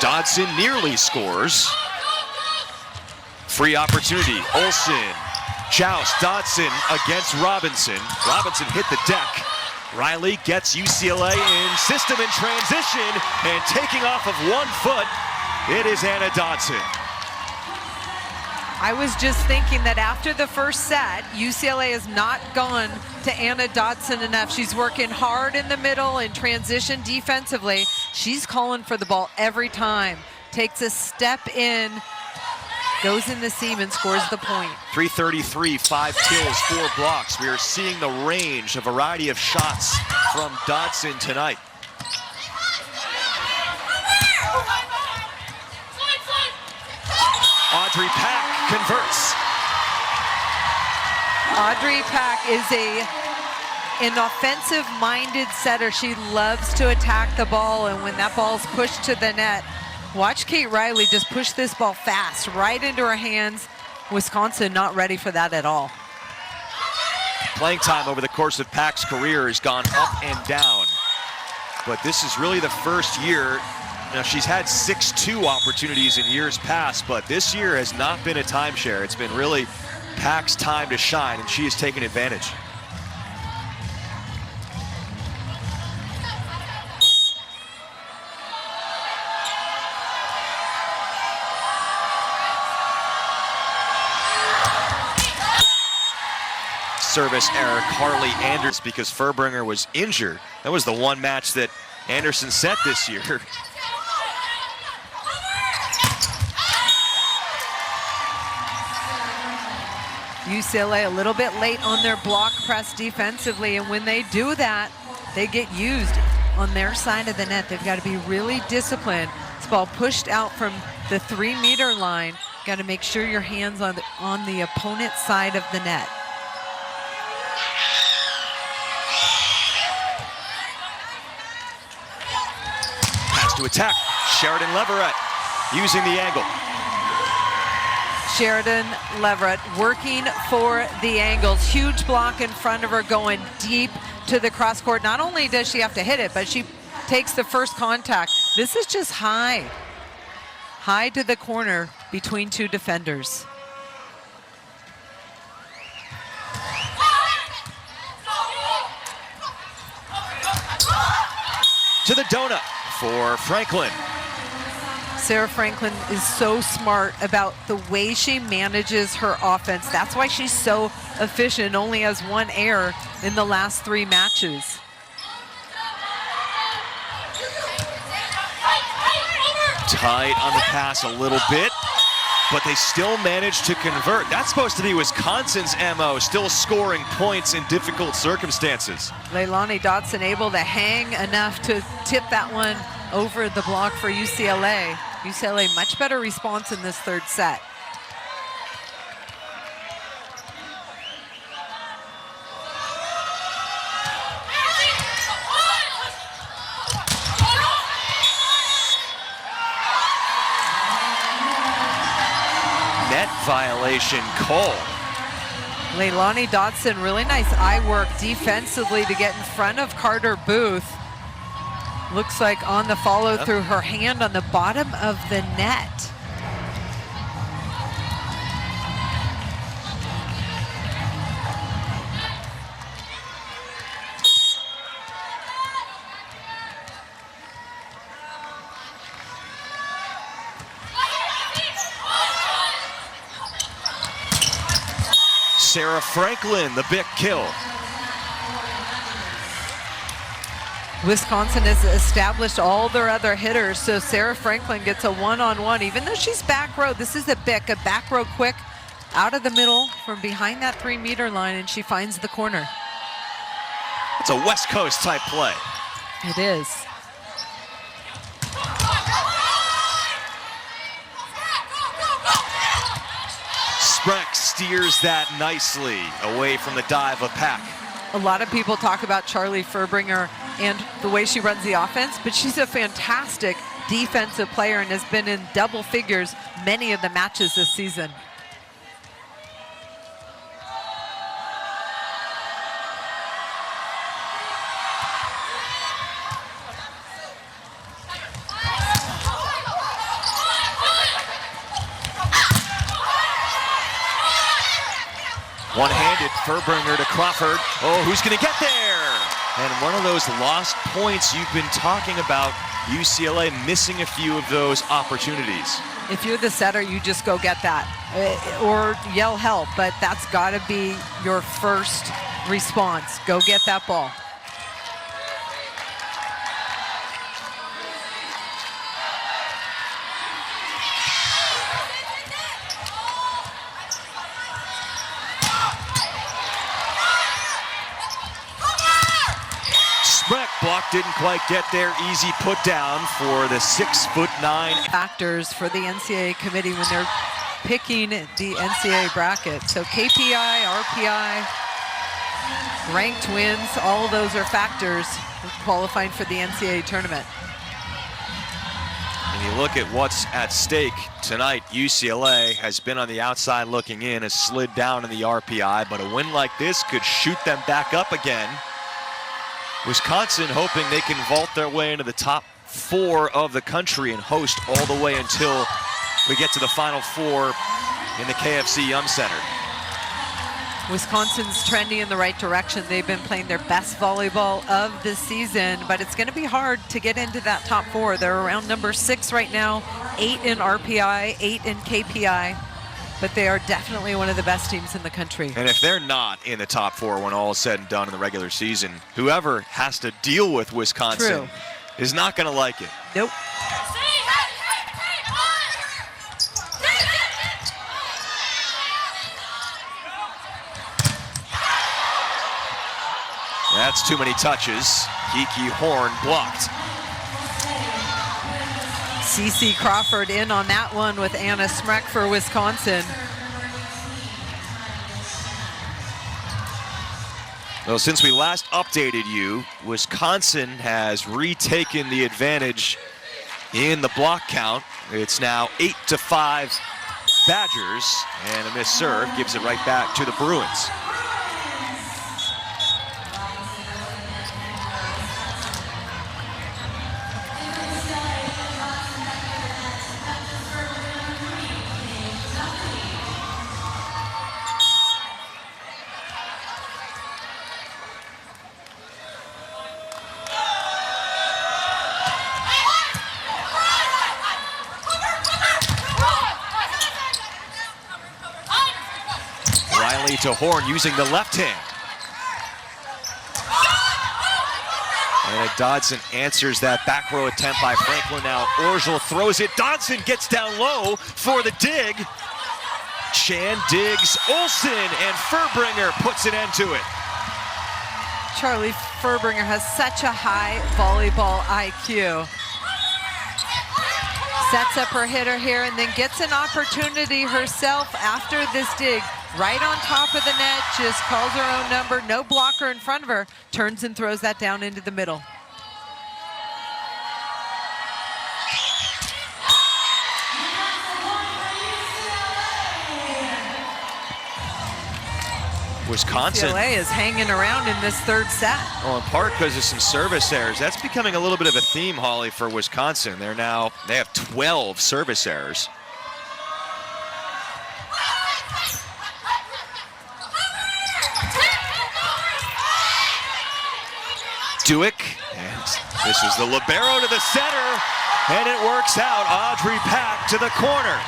Dodson nearly scores. Free opportunity. Olsen, Chouse, Dodson against Robinson. Robinson hit the deck. Riley gets UCLA in system and transition, and taking off of 1 foot, it is Anna Dodson. I was just thinking that after the first set, UCLA has not gone to Anna Dodson enough. She's working hard in the middle in transition defensively. She's calling for the ball every time. Takes a step in, goes in the seam and scores the point. 333, 5 kills, 4 blocks. We are seeing the range, a variety of shots from Dodson tonight. Audrey Pack converts. Audrey Pack is an offensive-minded setter. She loves to attack the ball, and when that ball's pushed to the net, watch Kate Riley just push this ball fast right into her hands. Wisconsin not ready for that at all. Playing time over the course of Pack's career has gone up and down, but this is really the first year. Now, she's had 6-2 opportunities in years past, but this year has not been a timeshare. It's been really Pack's time to shine, and she has taken advantage. service error, Carly Anderson, because Furbringer was injured. That was the one match that Anderson set this year. UCLA a little bit late on their block press defensively, and when they do that, they get used on their side of the net. They've got to be really disciplined. This ball pushed out from the 3-meter line. Got to make sure your hands on the opponent's side of the net. Pass to attack. Sheridan Leverett using the angle. Sheridan Leverett working for the angles. Huge block in front of her, going deep to the cross court. Not only does she have to hit it, but she takes the first contact. This is just high to the corner between two defenders. To the donut for Franklin. Sarah Franklin is so smart about the way she manages her offense. That's why she's so efficient, only has one error in the last 3 matches. Tight on the pass a little bit, but they still managed to convert. That's supposed to be Wisconsin's MO, still scoring points in difficult circumstances. Leilani Dotson able to hang enough to tip that one over the block for UCLA. UCLA much better response in this 3rd set. Net violation call. Leilani Dotson, really nice eye work defensively to get in front of Carter Booth. Looks like on the follow through, her hand on the bottom of the net. Sarah Franklin, the big kill. Wisconsin has established all their other hitters, so Sarah Franklin gets a one-on-one, even though she's back row. This is a back row quick out of the middle from behind that 3-meter line, and she finds the corner. It's a West Coast type play. It is. Spreck steers that nicely away from the dive of Pack. A lot of people talk about Charlie Furbringer and the way she runs the offense, but she's a fantastic defensive player and has been in double figures many of the matches this season. One-handed, Furbringer to Crawford. Oh, who's going to get there? And one of those lost points you've been talking about, UCLA missing a few of those opportunities. If you're the setter, you just go get that or yell help, but that's got to be your first response. Go get that ball. Block didn't quite get there. Easy put down for the 6'9". Factors for the NCAA committee when they're picking the NCAA bracket. So KPI, RPI, ranked wins, all of those are factors qualifying for the NCAA tournament. And you look at what's at stake tonight. UCLA has been on the outside looking in, has slid down in the RPI, but a win like this could shoot them back up again. Wisconsin hoping they can vault their way into the top 4 of the country and host all the way until we get to the Final Four in the KFC Yum Center. Wisconsin's trending in the right direction. They've been playing their best volleyball of the season, but it's going to be hard to get into that top 4. They're around number 6 right now, 8 in RPI, 8 in KPI. but they are definitely one of the best teams in the country. And if they're not in the top 4 when all is said and done in the regular season, whoever has to deal with Wisconsin is not going to like it. Nope. That's too many touches. Kiki Horn blocked. CeCe Crawford in on that one with Anna Smrek for Wisconsin. Well, since we last updated you, Wisconsin has retaken the advantage in the block count. It's now 8-5 Badgers, and a missed serve gives it right back to the Bruins. To Horn using the left hand. And Dodson answers that back row attempt by Franklin. Now Orgel throws it. Dodson gets down low for the dig. Chan digs Olsen, and Furbringer puts an end to it. Charlie Furbringer has such a high volleyball IQ. Sets up her hitter here and then gets an opportunity herself after this dig. Right on top of the net, just calls her own number, no blocker in front of her, turns and throws that down into the middle. Wisconsin. UCLA is hanging around in this third set. Well, in part because of some service errors. That's becoming a little bit of a theme, Holly, for Wisconsin. They have 12 service errors. Duick, and this is the libero to the center, and it works out. Audrey Pack to the corner.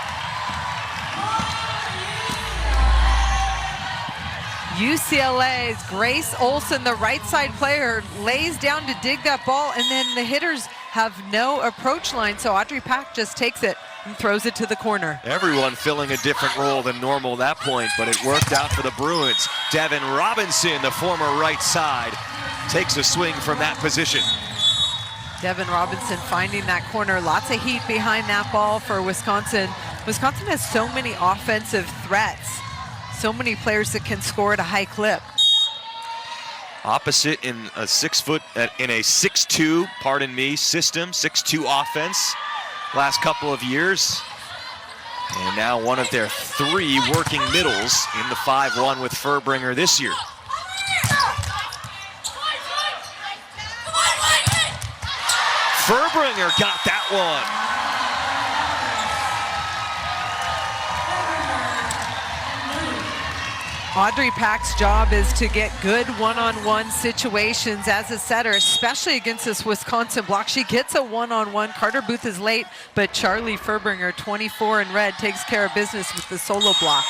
UCLA's Grace Olsen, the right side player, lays down to dig that ball, and then the hitters have no approach line, so Audrey Pack just takes it and throws it to the corner. Everyone filling a different role than normal at that point, but it worked out for the Bruins. Devin Robinson, the former right side, takes a swing from that position. Devin Robinson finding that corner. Lots of heat behind that ball for Wisconsin. Wisconsin has so many offensive threats. So many players that can score at a high clip. Opposite in a 6'2", pardon me, system, 6'2" offense last couple of years. And now one of their 3 working middles in the 5-1 with Furbringer this year. Furbringer got that one. Audrey Pack's job is to get good one-on-one situations as a setter, especially against this Wisconsin block. She gets a one-on-one. Carter Booth is late, but Charlie Furbringer, 24 in red, takes care of business with the solo block.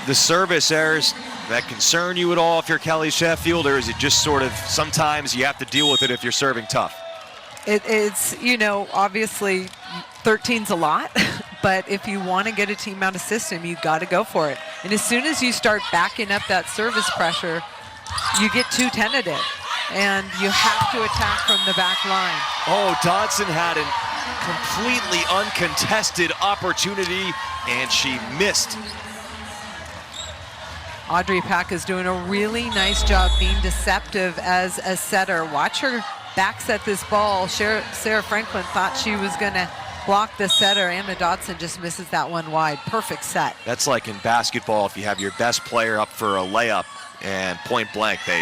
The service errors that concern you at all if you're Kelly Sheffield, or is it just sort of sometimes you have to deal with it if you're serving tough? It's, you know, obviously 13's a lot, but if you want to get a team out of system, you've got to go for it. And as soon as you start backing up that service pressure, you get too tentative, and you have to attack from the back line. Oh, Dodson had a completely uncontested opportunity, and she missed. Audrey Pack is doing a really nice job being deceptive as a setter. Watch her back set this ball. Sarah Franklin thought she was going to block the setter. Anna Dodson just misses that one wide. Perfect set. That's like in basketball, if you have your best player up for a layup and point blank, they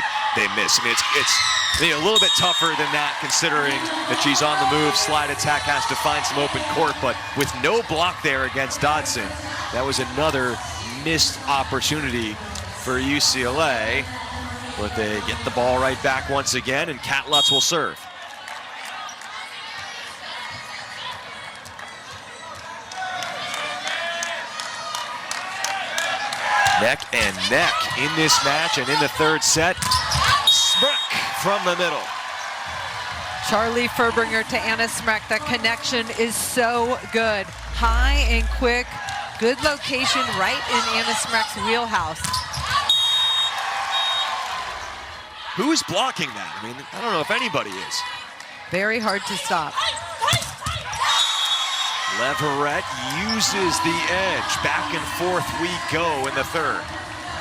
miss. I mean, it's a little bit tougher than that, considering that she's on the move. Slide attack has to find some open court, but with no block there against Dodson, that was another missed opportunity for UCLA, but they get the ball right back once again, and Kat Lutz will serve. Neck and neck in this match, and in the third set, Smrek from the middle. Charlie Furbringer to Anna Smrek. That connection is so good. High and quick, good location right in Anna Smrek's wheelhouse. Who is blocking that? I mean, I don't know if anybody is. Very hard to stop. Leverett uses the edge. Back and forth we go in the third.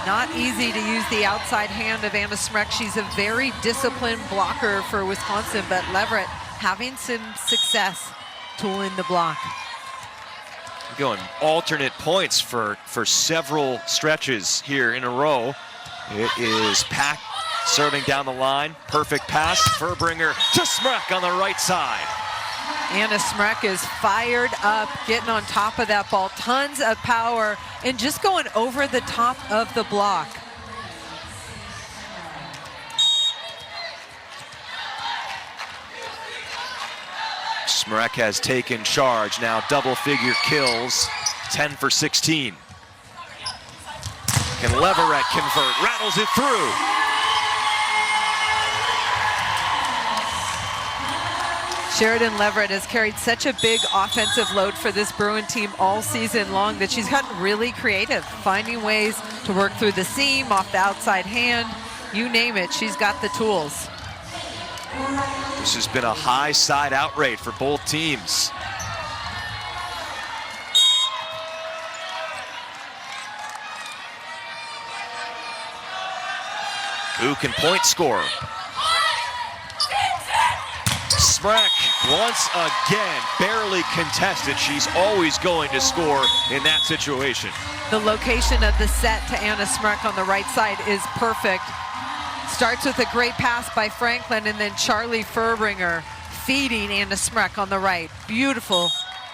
Not easy to use the outside hand of Anna Smrek. She's a very disciplined blocker for Wisconsin, but Leverett having some success tooling the block. Going alternate points for several stretches here in a row. It is Pack serving down the line. Perfect pass. Furbringer to Smrek on the right side. Anna Smrek is fired up, getting on top of that ball. Tons of power and just going over the top of the block. Smrek has taken charge now, double-figure kills, 10 for 16. Can Leverett convert? Rattles it through. Sheridan Leverett has carried such a big offensive load for this Bruin team all season long that she's gotten really creative, finding ways to work through the seam, off the outside hand, you name it, she's got the tools. This has been a high side out rate for both teams. Who can point score? Smrek, once again, barely contested. She's always going to score in that situation. The location of the set to Anna Smrek on the right side is perfect. Starts with a great pass by Franklin, and then Charlie Furbringer feeding Anna Smrek on the right. Beautiful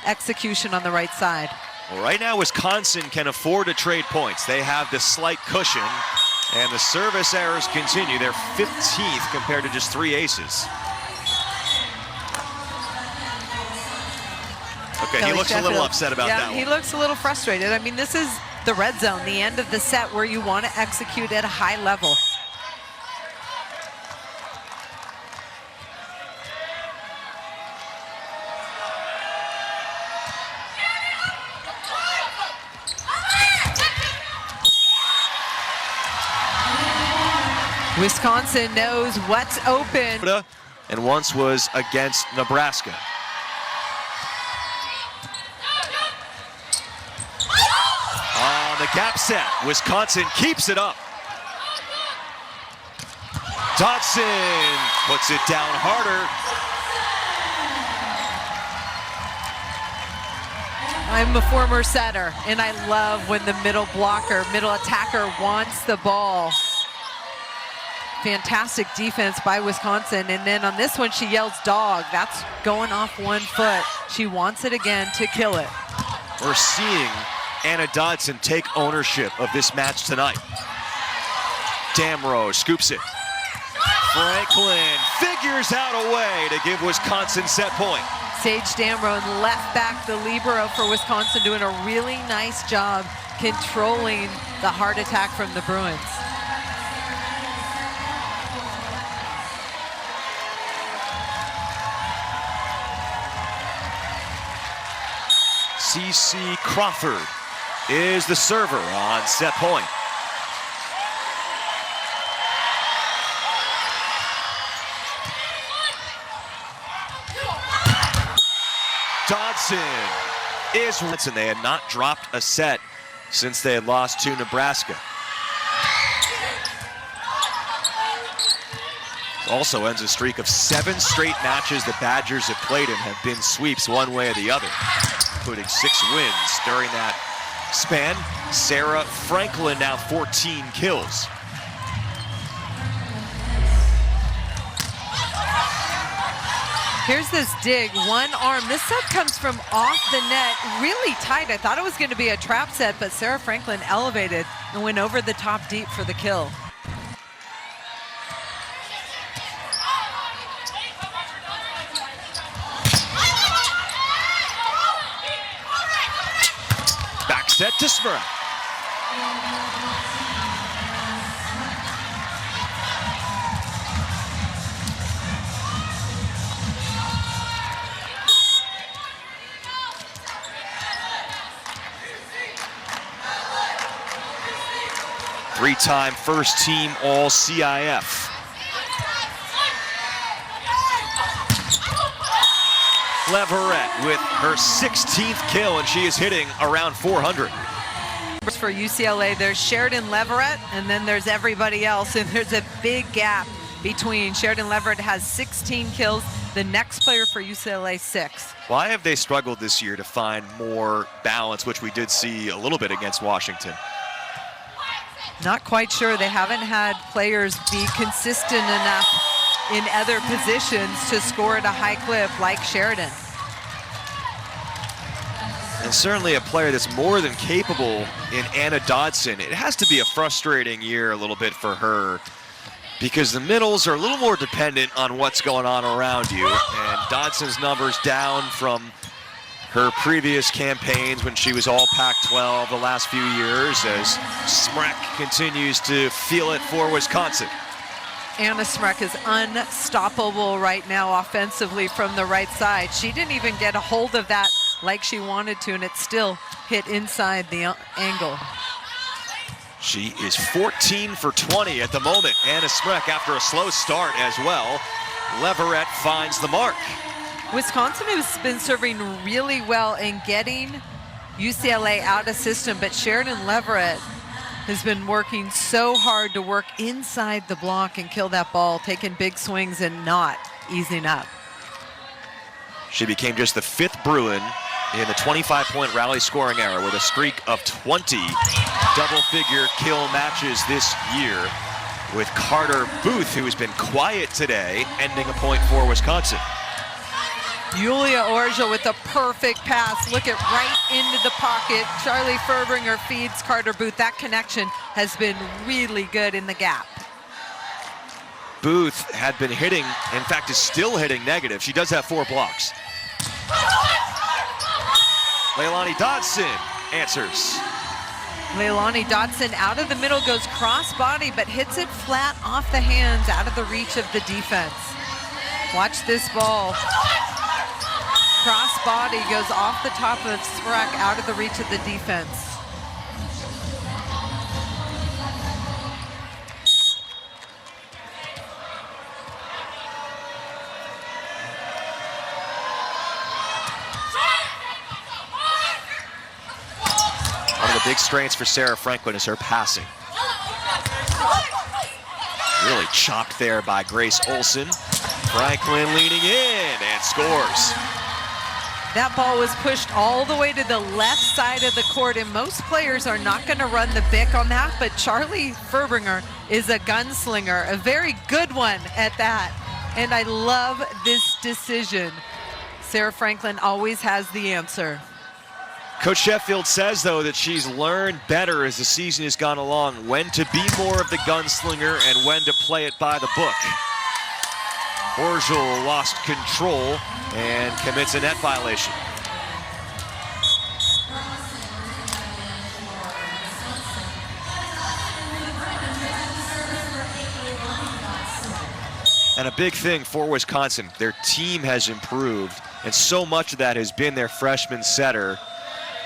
execution on the right side. Well, right now, Wisconsin can afford to trade points. They have the slight cushion, and the service errors continue. They're 15th compared to just 3 aces. Okay, he looks a little upset about that one. He looks a little frustrated. I mean, this is the red zone, the end of the set where you want to execute at a high level. Wisconsin knows what's open. And once was against Nebraska. On the gap set, Wisconsin keeps it up. Dodson puts it down harder. I'm a former setter, and I love when the middle attacker wants the ball. Fantastic defense by Wisconsin, and then on this one she yells dog. That's going off 1 foot. She wants it again to kill it. We're seeing Anna Dodson take ownership of this match tonight. Damrow scoops it. Franklin figures out a way to give Wisconsin set point. Sage Damrow, left back, the libero for Wisconsin, doing a really nice job controlling the hard attack from the Bruins. CC Crawford is the server on set point. Dodson is, and they had not dropped a set since they had lost to Nebraska. Also ends a streak of 7 straight matches the Badgers have played in have been sweeps one way or the other, including 6 wins during that span. Sarah Franklin now 14 kills. Here's this dig, one arm. This set comes from off the net, really tight. I thought it was going to be a trap set, but Sarah Franklin elevated and went over the top deep for the kill. Back set to Smurek. Three-time first team All-CIF. Leverett with her 16th kill, and she is hitting around 400. For UCLA, there's Sheridan Leverett, and then there's everybody else, and there's a big gap between. Sheridan Leverett has 16 kills. The next player for UCLA, 6. Why have they struggled this year to find more balance, which we did see a little bit against Washington? Not quite sure. They haven't had players be consistent enough in other positions to score at a high clip like Sheridan. And certainly a player that's more than capable in Anna Dodson. It has to be a frustrating year a little bit for her because the middles are a little more dependent on what's going on around you. And Dodson's numbers down from her previous campaigns when she was all Pac-12 the last few years as Smrek continues to feel it for Wisconsin. Anna Smrek is unstoppable right now offensively from the right side. She didn't even get a hold of that like she wanted to, and it still hit inside the angle. She is 14 for 20 at the moment. Anna Smrek after a slow start as well. Leverett finds the mark. Wisconsin has been serving really well and getting UCLA out of system, but Sheridan Leverett has been working so hard to work inside the block and kill that ball, taking big swings and not easing up. She became just the 5th Bruin in the 25-point rally scoring era with a streak of 20 double-figure kill matches this year, with Carter Booth, who has been quiet today, ending a point for Wisconsin. Julia Orgel with a perfect pass. Look at right into the pocket. Charlie Furbringer feeds Carter Booth. That connection has been really good in the gap. Booth had been hitting, in fact is still hitting negative. She does have 4 blocks. Leilani Dodson answers. Leilani Dodson out of the middle, goes cross body, but hits it flat off the hands, out of the reach of the defense. Watch this ball. Cross body goes off the top of Smrek, out of the reach of the defense. One of the big strengths for Sarah Franklin is her passing. Really chopped there by Grace Olson. Franklin leaning in and scores. That ball was pushed all the way to the left side of the court, and most players are not going to run the bick on that, but Charlie Furbringer is a gunslinger, a very good one at that. And I love this decision. Sarah Franklin always has the answer. Coach Sheffield says, though, that she's learned better as the season has gone along when to be more of the gunslinger and when to play it by the book. Orgel lost control and commits a net violation. And a big thing for Wisconsin, their team has improved, and so much of that has been their freshman setter.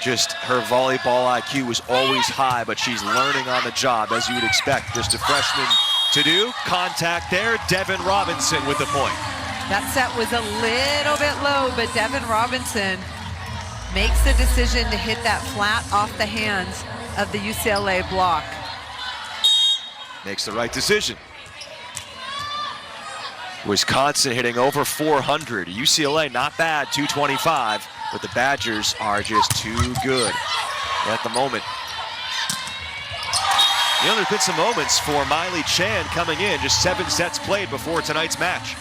Just her volleyball IQ was always high, but she's learning on the job, as you would expect. Just a freshman to do. Contact there, Devin Robinson with the point. That set was a little bit low, but Devin Robinson makes the decision to hit that flat off the hands of the UCLA block. Makes the right decision. Wisconsin hitting over 400. UCLA not bad, 225, but the Badgers are just too good at the moment. You know, there's been some moments for Miley Chan coming in, just 7 sets played before tonight's match.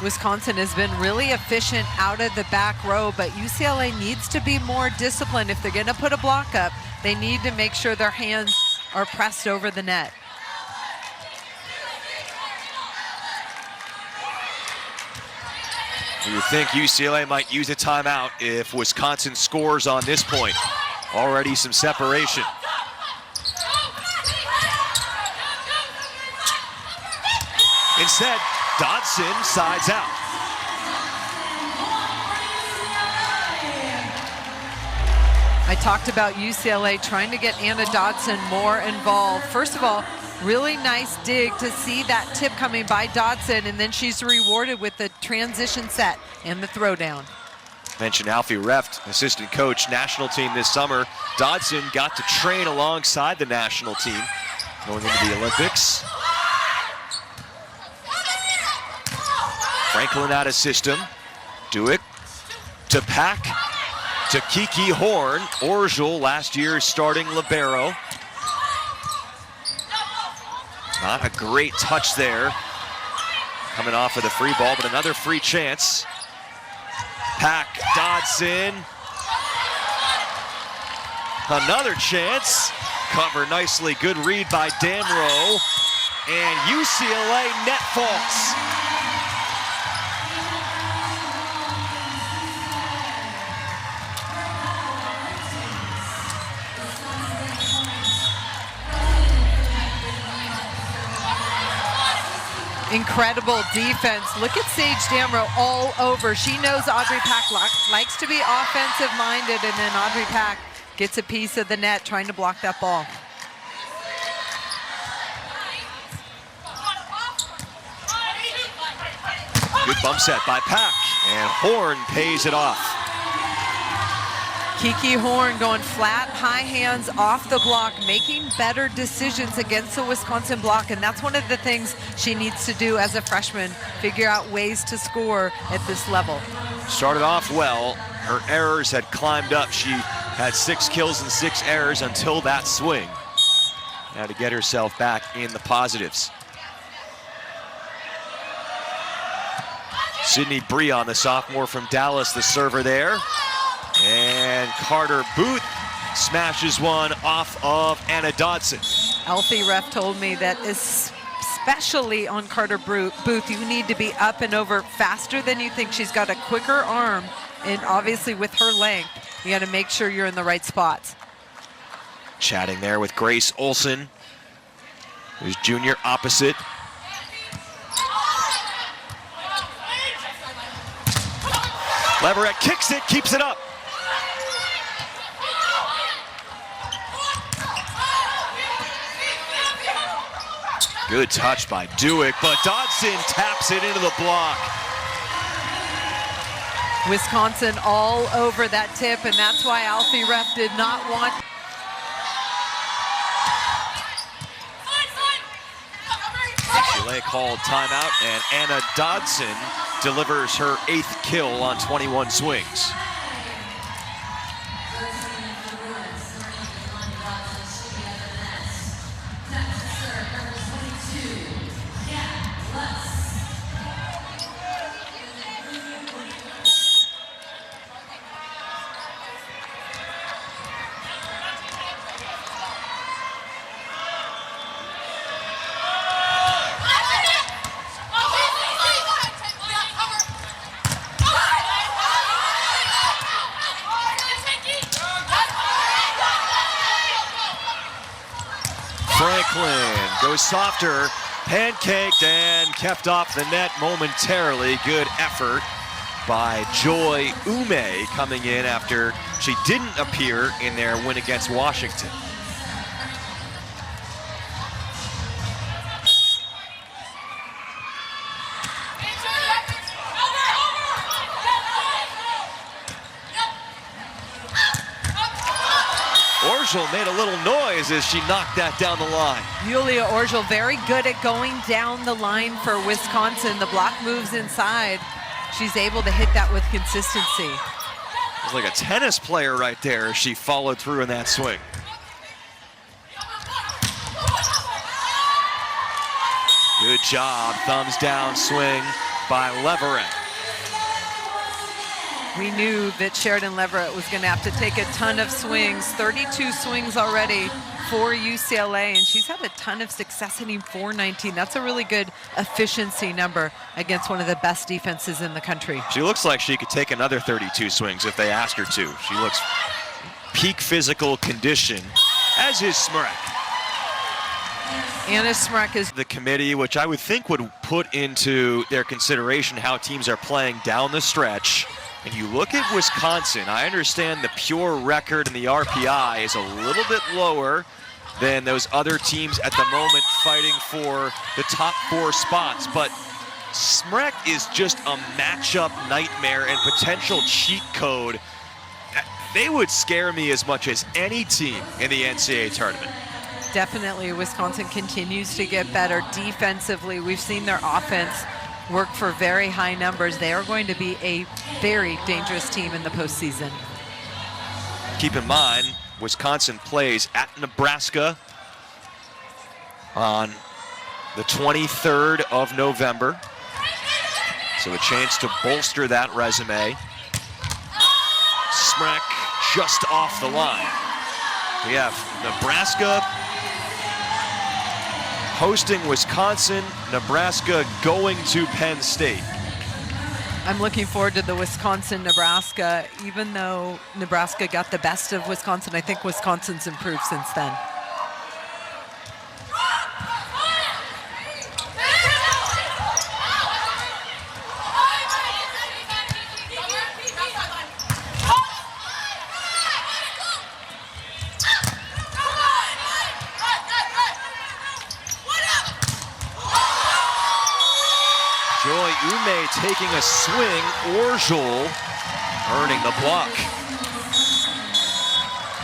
Wisconsin has been really efficient out of the back row, but UCLA needs to be more disciplined. If they're going to put a block up, they need to make sure their hands are pressed over the net. You would think UCLA might use a timeout if Wisconsin scores on this point. Already some separation. Instead, Dodson sides out. I talked about UCLA trying to get Anna Dodson more involved. First of all, really nice dig to see that tip coming by Dodson, and then she's rewarded with the transition set and the throwdown. Mentioned Alfie Reft, assistant coach, national team this summer. Dodson got to train alongside the national team going into the Olympics. Franklin out of system. Duick to Pack to Kiki Horn. Orgel, last year's starting libero. Not a great touch there. Coming off of the free ball, but another free chance. Pack, Dodson. Another chance. Cover nicely, good read by Damrow. And UCLA net faults. Incredible defense. Look at Sage Damrow all over. She knows Audrey Pack likes to be offensive minded, and then Audrey Pack gets a piece of the net trying to block that ball. Good bump set by Pack, and Horn pays it off. Kiki Horn going flat, high hands off the block, making better decisions against the Wisconsin block, and that's one of the things she needs to do as a freshman, figure out ways to score at this level. Started off well. Her errors had climbed up. She had 6 kills and 6 errors until that swing. Now to get herself back in the positives. Sydney Breon, the sophomore from Dallas, the server there. And Carter Booth smashes one off of Anna Dodson. Alfie Ref told me that especially on Carter Booth, you need to be up and over faster than you think. She's got a quicker arm, and obviously with her length, you got to make sure you're in the right spots. Chatting there with Grace Olson, who's junior opposite. Leverett kicks it, keeps it up. Good touch by Duick, but Dodson taps it into the block. Wisconsin all over that tip, and that's why Alfie Ref did not want. UCLA called timeout, and Anna Dodson delivers her 8th kill on 21 swings. Franklin goes softer, pancaked and kept off the net momentarily. Good effort by Joy Ume coming in after she didn't appear in their win against Washington. Orgel made a little noise as she knocked that down the line. Julia Orgel very good at going down the line for Wisconsin. The block moves inside. She's able to hit that with consistency. It was like a tennis player right there as she followed through in that swing. Good job, thumbs down swing by Leverett. We knew that Sheridan Leverett was going to have to take a ton of swings, 32 swings already for UCLA, and she's had a ton of success hitting .419. That's a really good efficiency number against one of the best defenses in the country. She looks like she could take another 32 swings if they asked her to. She looks peak physical condition, as is Smrek. Anna Smrek is The committee, which I would think would put into their consideration how teams are playing down the stretch. And you look at Wisconsin, I understand the pure record and the RPI is a little bit lower than those other teams at the moment fighting for the top 4 spots. But Smrek is just a matchup nightmare and potential cheat code. They would scare me as much as any team in the NCAA tournament. definitely. Wisconsin continues to get better defensively. We've seen their offense work for very high numbers. They are going to be a very dangerous team in the postseason. Keep in mind, Wisconsin plays at Nebraska on the 23rd of November. So a chance to bolster that resume. Smrek just off the line. We have Nebraska hosting Wisconsin, Nebraska going to Penn State. I'm looking forward to the Wisconsin-Nebraska. Even though Nebraska got the best of Wisconsin, I think Wisconsin's improved since then. Joy Ume taking a swing, Orjol earning the block.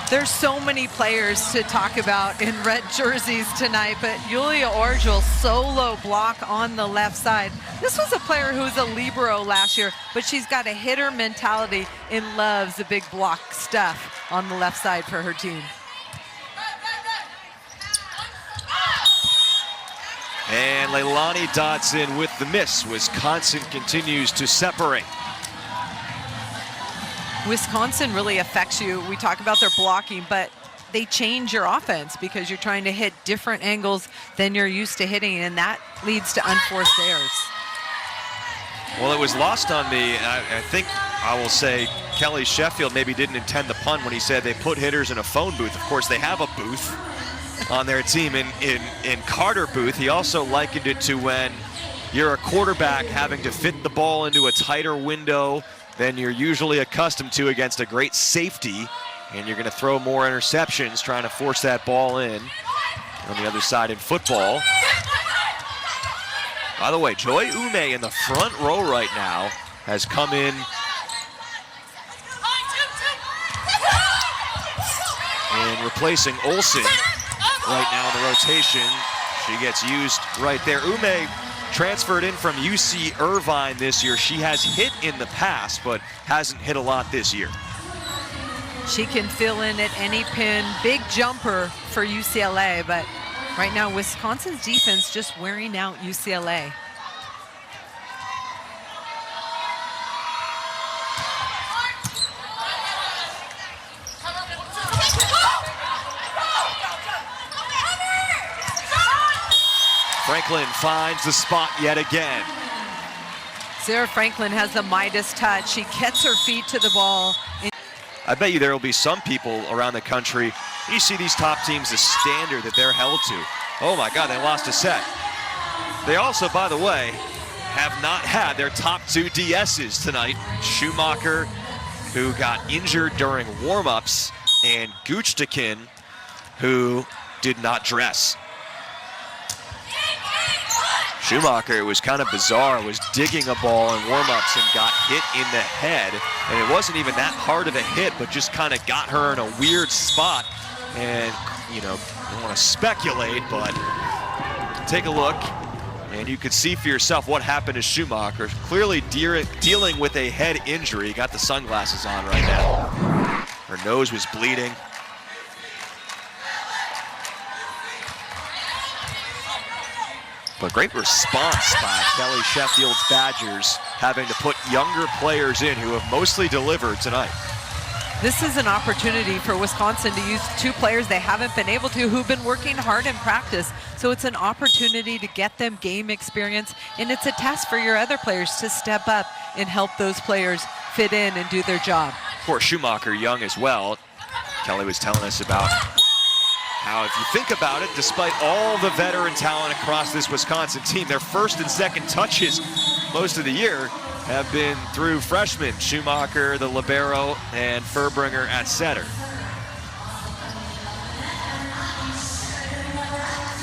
There's so many players to talk about in red jerseys tonight, but Julia Orjol, solo block on the left side. This was a player who was a libero last year, but she's got a hitter mentality and loves the big block stuff on the left side for her team. And Leilani Dodson with the miss. Wisconsin continues to separate. Wisconsin really affects you. We talk about their blocking, but they change your offense because you're trying to hit different angles than you're used to hitting, and that leads to unforced errors. Well, it was lost on me. I think I will say Kelly Sheffield maybe didn't intend the pun when he said they put hitters in a phone booth. Of course, they have a booth on their team in Carter Booth. He also likened it to when you're a quarterback having to fit the ball into a tighter window than you're usually accustomed to against a great safety, and you're going to throw more interceptions trying to force that ball in. On the other side in football. By the way, Joy Ume in the front row right now has come in and replacing Olsen right now in the rotation. She gets used right there. Ume transferred in from UC Irvine this year. She has hit in the past, but hasn't hit a lot this year. She can fill in at any pin. Big jumper for UCLA, but right now Wisconsin's defense just wearing out UCLA. Franklin finds the spot yet again. Sarah Franklin has the Midas touch. She gets her feet to the ball. I bet you there will be some people around the country, you see these top teams, the standard that they're held to. Oh my God, they lost a set. They also, by the way, have not had their top 2 DSs tonight. Schumacher, who got injured during warm-ups, and Guchtikin, who did not dress. Schumacher, it was kind of bizarre, was digging a ball in warm-ups and got hit in the head. And it wasn't even that hard of a hit, but just kind of got her in a weird spot. And, you know, I don't want to speculate, but take a look. And you could see for yourself what happened to Schumacher. Clearly dealing with a head injury. Got the sunglasses on right now. Her nose was bleeding. But great response by Kelly Sheffield's Badgers, having to put younger players in who have mostly delivered tonight. This is an opportunity for Wisconsin to use two players they haven't been able to, who've been working hard in practice. So it's an opportunity to get them game experience, and it's a test for your other players to step up and help those players fit in and do their job. Of course, Schumacher young as well. Kelly was telling us about how, if you think about it, despite all the veteran talent across this Wisconsin team, their first and second touches most of the year have been through freshmen, Schumacher, the libero, and Furbringer at setter.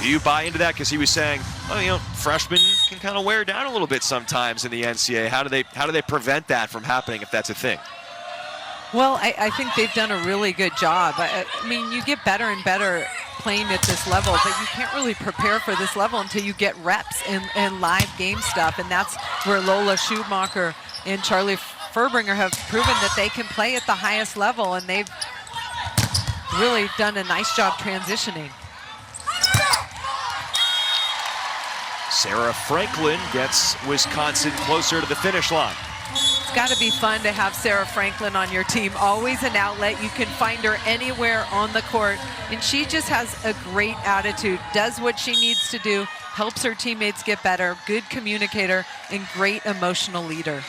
Do you buy into that? Because he was saying, well, you know, freshmen can kind of wear down a little bit sometimes in the NCAA. How do they prevent that from happening if that's a thing? Well, I think they've done a really good job. I mean, you get better and better playing at this level, but you can't really prepare for this level until you get reps and live game stuff, and that's where Lola Schumacher and Charlie Furbringer have proven that they can play at the highest level, and they've really done a nice job transitioning. Sarah Franklin gets Wisconsin closer to the finish line. It's got to be fun to have Sarah Franklin on your team. Always an outlet. You can find her anywhere on the court. And she just has a great attitude, does what she needs to do, helps her teammates get better, good communicator, and great emotional leader.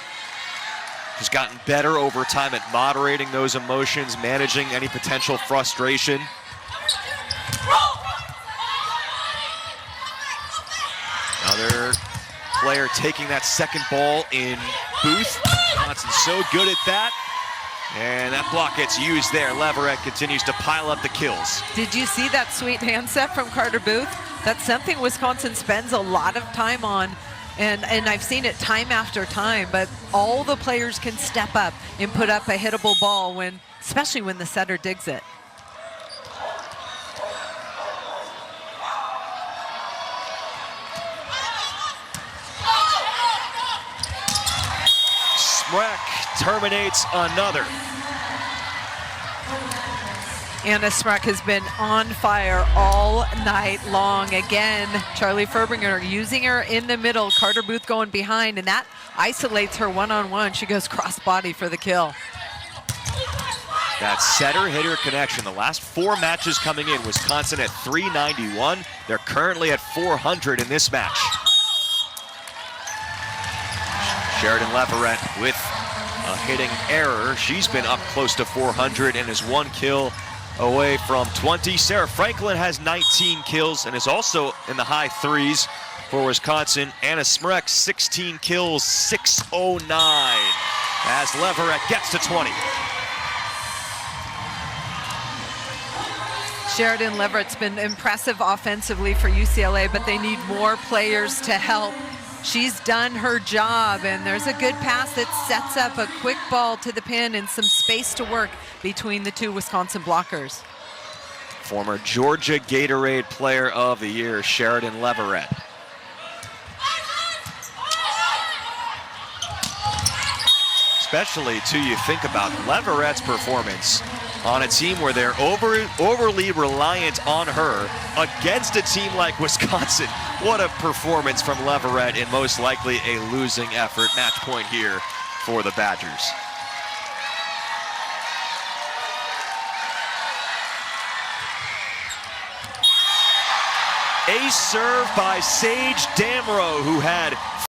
She's gotten better over time at moderating those emotions, managing any potential frustration. Another player taking that second ball in Booth. Wisconsin's so good at that. And that block gets used there. Leverett continues to pile up the kills. Did you see that sweet hand set from Carter Booth? That's something Wisconsin spends a lot of time on. And I've seen it time after time, but all the players can step up and put up a hittable ball, especially when the setter digs it. Smrek terminates another. Anna Smrek has been on fire all night long. Again, Charlie Furbringer using her in the middle, Carter Booth going behind, and that isolates her one-on-one. She goes cross-body for the kill. That setter-hitter connection. The last 4 matches coming in, Wisconsin at 391. They're currently at 400 in this match. Sheridan Leverett with a hitting error. She's been up close to 400 and is 1 kill away from 20. Sarah Franklin has 19 kills and is also in the high 3s for Wisconsin. Anna Smrek, 16 kills, 609 as Leverett gets to 20. Sheridan Leverett's been impressive offensively for UCLA, but they need more players to help. She's done her job, and there's a good pass that sets up a quick ball to the pin and some space to work between the two Wisconsin blockers. Former Georgia Gatorade Player of the Year, Sheridan Leverett. Especially, too, you think about Leverett's performance on a team where they're overly reliant on her against a team like Wisconsin. What a performance from Leverett in most likely a losing effort. Match point here for the Badgers. Ace serve by Sage Damrow, who had